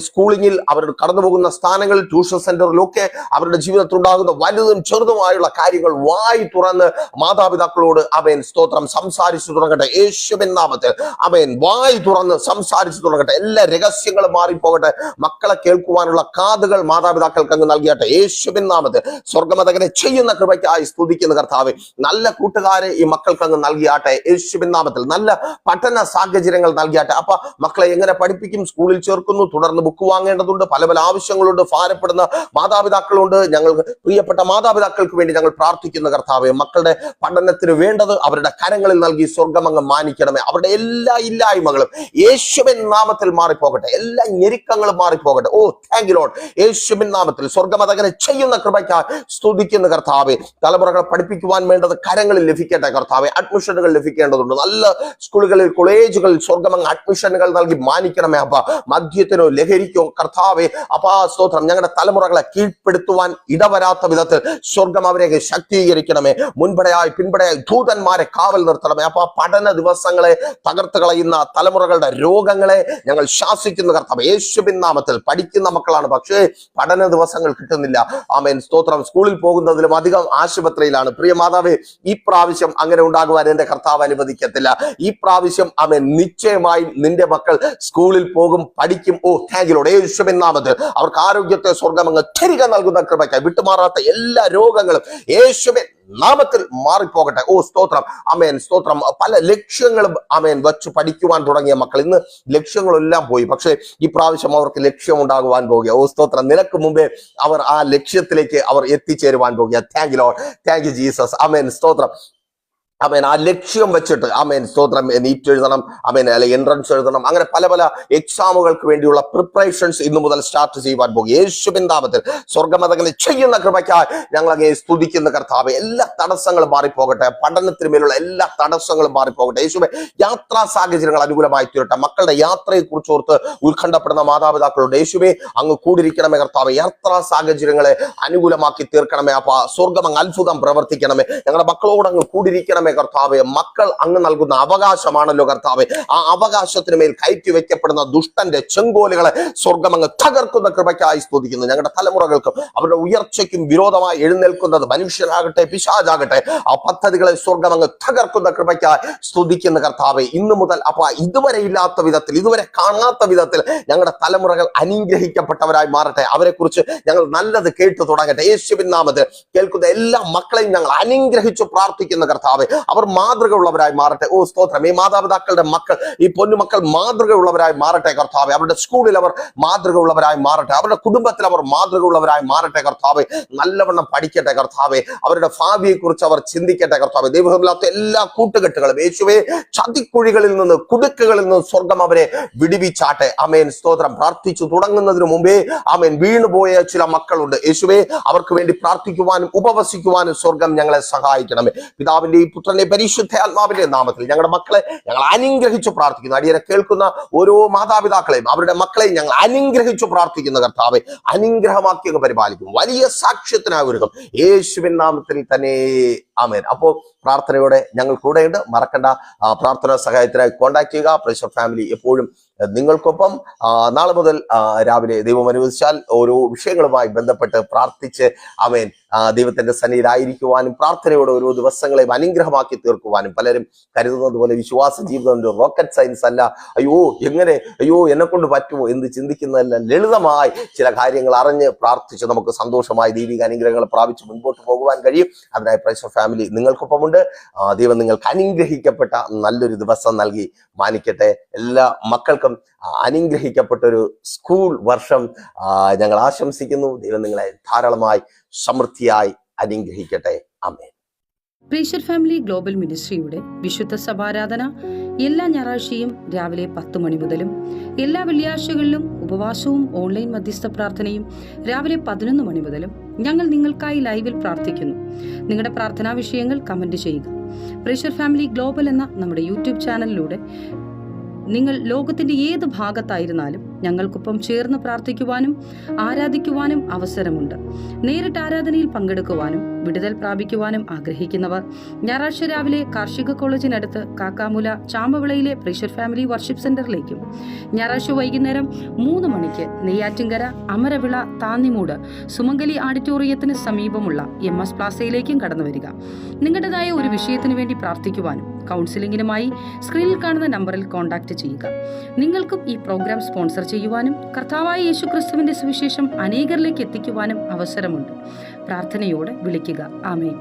സ്കൂളിങ്ങിൽ അവർ കടന്നുപോകുന്ന സ്ഥാനങ്ങളിൽ ട്യൂഷൻ സെന്ററിലൊക്കെ അവരുടെ ജീവിതത്തിൽ ഉണ്ടാകുന്ന വലുതും ചെറുതുമായുള്ള കാര്യങ്ങൾ വായി തുറന്ന് മാതാപിതാക്കളോട് അവൻ സ്തോത്രം സംസാരിച്ചു തുടങ്ങട്ടെ. യേശുവിൻ നാമത്തിൽ അവൻ വായി തുറന്ന് സംസാരിച്ചു തുടങ്ങട്ടെ. എല്ലാ രഹസ്യങ്ങളും മാറിപ്പോകട്ടെ. മക്കളെ കേൾക്കുവാനുള്ള കാതുകൾ മാതാപിതാക്കൾക്ക് അങ്ങ് നൽകിയാട്ടെ. യേശുവിൻ നാമത്തിൽ സ്വർഗ്ഗമതകനെ ചെയ്യുന്ന കൃപയ്ക്കായി സ്തുതിക്കുന്ന കർത്താവേ, നല്ല കൂട്ടുകാരെ ഈ മക്കൾക്ക് അങ്ങ് നൽകിയാട്ടെ. യേശുവിൻ നാമത്തിൽ നല്ല പഠന സാഹചര്യങ്ങൾ നൽകിയാട്ടെ. അപ്പൊ മക്കളെ എങ്ങനെ പഠിപ്പിക്കും? സ്കൂളിൽ ചേർക്കുന്നു, തുടർന്ന് ബുക്ക് വാങ്ങേണ്ടതുണ്ട്, പല പല ആവശ്യങ്ങളുണ്ട്, ഭാരപ്പെടുന്ന മാതാപിതാക്കളുണ്ട്. ഞങ്ങൾ പ്രിയപ്പെട്ട മാതാപിതാക്കൾക്ക് വേണ്ടി ഞങ്ങൾ പ്രാർത്ഥിക്കുന്ന കർത്താവേ, മക്കളുടെ പഠനത്തിന് വേണ്ടത് അവരുടെ കരങ്ങളിൽ നൽകി സ്വർഗ്ഗമങ്ങ് മാനിക്കണമേ. അവരുടെ എല്ലാ ഇല്ലായ്മകളും യേശുവിൻ നാമത്തിൽ മാറിപ്പോകട്ടെ. എല്ലാ ഞെരുക്കങ്ങളും മാറിപ്പോകട്ടെ. ഓ താങ്ക് യു ലോർഡ്. യേശുവിൻ നാമത്തിൽ സ്വർഗ്ഗമതകനെ ചെയ്യുന്ന കൃപയ്ക്കായി സ്തുതിക്കുന്ന കർത്താവേ, തലമുറകളെ പഠിപ്പിക്കുവാൻ വേണ്ടത് കരങ്ങളിൽ ലഭിക്കട്ടെ കർത്താവേ. അഡ്മിഷനുകൾ ലഭിക്കേണ്ടതുണ്ട്. നല്ല സ്കൂളുകളിൽ കോളേജുകളിൽ സ്വർഗ്ഗമങ്ങ് അഡ്മിഷനുകൾ നൽകി മാനിക്കണമേ. അപ്പ മദ്യത്തിനോ ലഹരിക്കോ കർത്താവേ അപ്പാ സ്തോത്രം ഞങ്ങളുടെ തലമുറകളെ കീഴ്പ്പെടുത്തുവാൻ ഇടവരാത്ത വിധത്തിൽ സ്വർഗം അവരെ ശക്തീകരിക്കണമേ. മുൻപടയായി പിൻപടയായി ദൂതന്മാരെ കാവൽ നിർത്തണമേ. അപ്പൊ പഠന ദിവസങ്ങളെ തകർത്ത് കളയുന്ന തലമുറകളുടെ രോഗങ്ങളെ ഞങ്ങൾ ശാസിക്കുന്ന കർത്താവേ, യേശുവിൻ നാമത്തിൽ. പഠിക്കുന്ന മക്കളാണ്, പക്ഷേ പഠന ദിവസങ്ങൾ കിട്ടുന്നില്ല. ആമേൻ സ്തോത്രം. സ്കൂളിൽ പോകുന്നതിലും അധികം ആശുപത്രിയിലാണ്. പ്രിയ മാതാവേ, ഈ പ്രാവശ്യം അങ്ങനെ ഉണ്ടാകുവാൻ എന്റെ കർത്താവ് അനുവദിക്കത്തില്ല. ഈ പ്രാവശ്യം ആമേൻ നിശ്ചയമായും നിന്റെ മക്കൾ സ്കൂളിൽ പോകും, പഠിക്കും. ഓ താങ്ക് യു ലോർഡ്. യേശുവിൻ നാമത്തിൽ അവർക്ക് ആരോഗ്യത്തെ സ്വർഗ്ഗം അങ്ങ് തിരികെ നൽകുന്ന കൃപയ്ക്കായി വിട്ടുമാറാത്ത എല്ലാ രോഗങ്ങളും യേശുവിൻ നാമത്തിൽ മാറിപ്പോകട്ടെ. ഓ സ്തോത്രം. ആമേൻ സ്തോത്രം. പല ലക്ഷ്യങ്ങളും ആമേൻ വെച്ച് പഠിക്കുവാൻ തുടങ്ങിയ മക്കൾ ഇന്ന് ലക്ഷ്യങ്ങളെല്ലാം പോയി, പക്ഷേ ഈ പ്രാവശ്യം അവർക്ക് ലക്ഷ്യം ഉണ്ടാകുവാൻ പോകുക. ഓ സ്തോത്രം. നിനക്ക് മുമ്പേ അവർ ആ ലക്ഷ്യത്തിലേക്ക് അവർ എത്തിച്ചേരുവാൻ പോകുക. Thank you Lord, thank you Jesus. ആമേൻ സ്തോത്രം. ആമേൻ ആ ലക്ഷ്യം വെച്ചിട്ട് ആമേൻ സ്തോത്രം നീറ്റ് എഴുതണം, ആമേൻ അല്ലെ എൻട്രൻസ് എഴുതണം, അങ്ങനെ പല പല എക്സാമുകൾക്ക് വേണ്ടിയുള്ള പ്രിപ്പറേഷൻസ് ഇന്നു മുതൽ സ്റ്റാർട്ട് ചെയ്യുവാൻ പോകും. യേശുവിൻ നാമത്തിൽ സ്വർഗ്ഗമതകനെ ചെയ്യുന്ന കൃപയ്ക്കായി ഞങ്ങൾ അങ്ങേ സ്തുതിക്കുന്ന കർത്താവേ, എല്ലാ തടസ്സങ്ങളും മാറിപ്പോകട്ടെ. പഠനത്തിന് മേലുള്ള എല്ലാ തടസ്സങ്ങളും മാറിപ്പോകട്ടെ. യേശുവേ, യാത്രാ സാഹചര്യങ്ങൾ അനുകൂലമായി തീരട്ടെ. മക്കളുടെ യാത്രയെ കുറിച്ച് ഓർത്ത് ഉത്കണ്ഠപ്പെടുന്ന മാതാപിതാക്കളുടെ യേശുവേ അങ്ങ് കൂടിയിരിക്കണമേ കർത്താവേ. യാത്രാ സാഹചര്യങ്ങളെ അനുകൂലമാക്കി തീർക്കണമേ. അപ്പ സ്വർഗ്ഗം അങ്ങ് അത്ഭുതം പ്രവർത്തിക്കണമേ. ഞങ്ങളുടെ മക്കളോട് അങ്ങ് കൂടിയിരിക്കണമേ കർത്താവേ. മക്കൾ അങ്ങ് നൽകുന്ന അവകാശമാണല്ലോ കർത്താവേ. ആ അവകാശത്തിന് മേൽ കയറ്റി വെക്കപ്പെടുന്ന ദുഷ്ടന്റെ ചെങ്കോലുകളെ സ്വർഗ്ഗം അങ്ങ് തകർക്കുന്ന കൃപയ്ക്കായി സ്തുതിക്കുന്നു. ഞങ്ങളുടെ തലമുറകൾക്കും അവരുടെ ഉയർച്ചയ്ക്കും വിരോധമായി എഴുന്നേൽക്കുന്നത് മനുഷ്യരാകട്ടെ പിശാചാകട്ടെ, ആ പദ്ധതികളെ സ്വർഗ്ഗം അങ്ങ് തകർക്കുന്ന കൃപയ്ക്കായി സ്തുതിക്കുന്ന കർത്താവേ. ഇന്നു മുതൽ അപ്പ ഇതുവരെ ഇല്ലാത്ത വിധത്തിൽ, ഇതുവരെ കാണാത്ത വിധത്തിൽ ഞങ്ങളുടെ തലമുറകൾ അനുഗ്രഹിക്കപ്പെട്ടവരായി മാറട്ടെ. അവരെ കുറിച്ച് ഞങ്ങൾ നല്ലത് കേട്ടു തുടങ്ങട്ടെ. യേശുവിൻ നാമത്തിൽ കേൾക്കുന്ന എല്ലാ മക്കളെയും ഞങ്ങൾ അനുഗ്രഹിച്ചു പ്രാർത്ഥിക്കുന്ന കർത്താവേ. അവർ മാതൃക ഉള്ളവരായി മാറട്ടെ. ഓ സ്തോത്രം. ഈ മാതാപിതാക്കളുടെ മക്കൾ, ഈ പൊന്നുമക്കൾ മാതൃക ഉള്ളവരായി മാറട്ടെ കർത്താവെ. അവരുടെ സ്കൂളിൽ അവർ മാതൃക ഉള്ളവരായി മാറട്ടെ. അവരുടെ കുടുംബത്തിൽ അവർ മാതൃക ഉള്ളവരായി മാറട്ടെ കർത്താവെ. നല്ലവണ്ണം പഠിക്കട്ടെ കർത്താവെ. അവരുടെ ഭാവിയെ കുറിച്ച് അവർ ചിന്തിക്കട്ടെ കർത്താവെ. ദൈവമില്ലാത്ത എല്ലാ കൂട്ടുകെട്ടുകളും യേശുവേ, ചതിക്കുഴികളിൽ നിന്ന്, കുടുക്കുകളിൽ നിന്ന് സ്വർഗം അവരെ വിടുവിച്ചാട്ടെ. ആമേൻ. സ്തോത്രം. പ്രാർത്ഥിച്ചു തുടങ്ങുന്നതിന് മുമ്പേ ആമേൻ വീണുപോയ ചില മക്കളുണ്ട് യേശുവേ. അവർക്ക് വേണ്ടി പ്രാർത്ഥിക്കുവാനും ഉപവസിക്കുവാനും സ്വർഗം ഞങ്ങളെ സഹായിക്കണമേ. പിതാവിന്റെയും പുത്രന്റെയും പരിശുദ്ധാത്മാവിന്റെ നാമത്തിൽ ഞങ്ങളുടെ മക്കളെ ഞങ്ങൾ അനുഗ്രഹിച്ചു പ്രാർത്ഥിക്കുന്നു. അടിയനെ കേൾക്കുന്ന ഓരോ മാതാപിതാക്കളെയും അവരുടെ മക്കളെയും ഞങ്ങൾ അനുഗ്രഹിച്ചു പ്രാർത്ഥിക്കുന്ന കർത്താവെ, അനുഗ്രഹമാക്കി അങ്ങ് പരിപാലിക്കും. വലിയ സാക്ഷ്യത്തിനായി ഒരുക്കും യേശുവിൻ നാമത്തിൽ തന്നെ. ആമേൻ. അപ്പോൾ പ്രാർത്ഥനയോടെ ഞങ്ങൾ കൂടെയുണ്ട്. മറക്കണ്ട, പ്രാർത്ഥനാ സഹായത്തിനായി കോൺടാക്ട് ചെയ്യുക. പ്രേഷർ ഫാമിലി എപ്പോഴും നിങ്ങൾക്കൊപ്പം. നാളെ മുതൽ രാവിലെ ദൈവം അനുവദിച്ചാൽ ഓരോ വിഷയങ്ങളുമായി ബന്ധപ്പെട്ട് പ്രാർത്ഥിച്ച് ആമേൻ ദൈവത്തിന്റെ സന്നിധിയിലായിരിക്കുവാനും പ്രാർത്ഥനയോടെ ഓരോ ദിവസങ്ങളെയും അനുഗ്രഹമാക്കി തീർക്കുവാനും. പലരും കരുതുന്നത് പോലെ വിശ്വാസ ജീവിതം ഒരു റോക്കറ്റ് സയൻസ് അല്ല. അയ്യോ എന്നെ കൊണ്ട് പറ്റുമോ എന്ന് ചിന്തിക്കുന്നതല്ല. ലളിതമായി ചില കാര്യങ്ങൾ അറിഞ്ഞ് പ്രാർത്ഥിച്ച് നമുക്ക് സന്തോഷമായി ദൈവിക അനുഗ്രഹങ്ങൾ പ്രാപിച്ച് മുൻപോട്ട് പോകുവാൻ കഴിയും. അതിനായി പ്രേഷർ ഫാമിലി നിങ്ങൾക്കൊപ്പമുണ്ട്. ദൈവം നിങ്ങൾക്ക് അനുഗ്രഹിക്കപ്പെട്ട നല്ലൊരു ദിവസം നൽകി മാനിക്കട്ടെ. എല്ലാ മക്കൾക്കും അനുഗ്രഹിക്കപ്പെട്ടൊരു സ്കൂൾ വർഷം ഞങ്ങൾ ആശംസിക്കുന്നു. ദൈവം നിങ്ങളെ ധാരാളമായി സമൃദ്ധിയായി അനുഗ്രഹിക്കട്ടെ. ആമേൻ. പ്രേഷർ ഫാമിലി ഗ്ലോബൽ മിനിസ്ട്രിയുടെ വിശുദ്ധ സഭാരാധന എല്ലാ ഞായറാഴ്ചയും രാവിലെ 10 മണി മുതലും എല്ലാ വെള്ളിയാഴ്ചകളിലും ഉപവാസവും ഓൺലൈൻ മധ്യസ്ഥ പ്രാർത്ഥനയും രാവിലെ 11 മണി മുതലും ഞങ്ങൾ നിങ്ങൾക്കായി ലൈവിൽ പ്രാർത്ഥിക്കുന്നു. നിങ്ങളുടെ പ്രാർത്ഥനാ വിഷയങ്ങൾ കമന്റ് ചെയ്യുക. പ്രേഷർ ഫാമിലി ഗ്ലോബൽ എന്ന നമ്മുടെ യൂട്യൂബ് ചാനലിലൂടെ നിങ്ങൾ ലോകത്തിന്റെ ഏത് ഭാഗത്തായിരുന്നാലും ഞങ്ങൾക്കൊപ്പം ചേർന്ന് പ്രാർത്ഥിക്കുവാനും ആരാധിക്കുവാനും അവസരമുണ്ട്. നേരിട്ട് ആരാധനയിൽ പങ്കെടുക്കുവാനും വിടുതൽ പ്രാപിക്കുവാനും ആഗ്രഹിക്കുന്നവർ ഞായറാഴ്ച രാവിലെ കാർഷിക കോളേജിനടുത്ത് കാക്കാമുല ചാമ്പവിളയിലെ പ്രേഷർ ഫാമിലി വർഷിപ്പ് സെന്ററിലേക്കും ഞായറാഴ്ച വൈകുന്നേരം 3 മണിക്ക് നെയ്യാറ്റിൻകര അമരവിള താന്നിമൂട് സുമംഗലി ഓഡിറ്റോറിയത്തിന് സമീപമുള്ള MS പ്ലാസയിലേക്കും കടന്നു വരിക. നിങ്ങളുടേതായ ഒരു വിഷയത്തിന് വേണ്ടി പ്രാർത്ഥിക്കുവാനും കൗൺസിലിംഗിനുമായി സ്ക്രീനിൽ കാണുന്ന നമ്പറിൽ കോൺടാക്ട് ചെയ്യുക. നിങ്ങൾക്കും ഈ പ്രോഗ്രാം സ്പോൺസർ ചെയ്യുവാനും കർത്താവായ യേശുക്രിസ്തുവിന്റെ സുവിശേഷം അനേകരിലേക്ക് എത്തിക്കുവാനും അവസരമുണ്ട്. പ്രാർത്ഥനയോടെ വിളിക്കുക. ആമേൻ.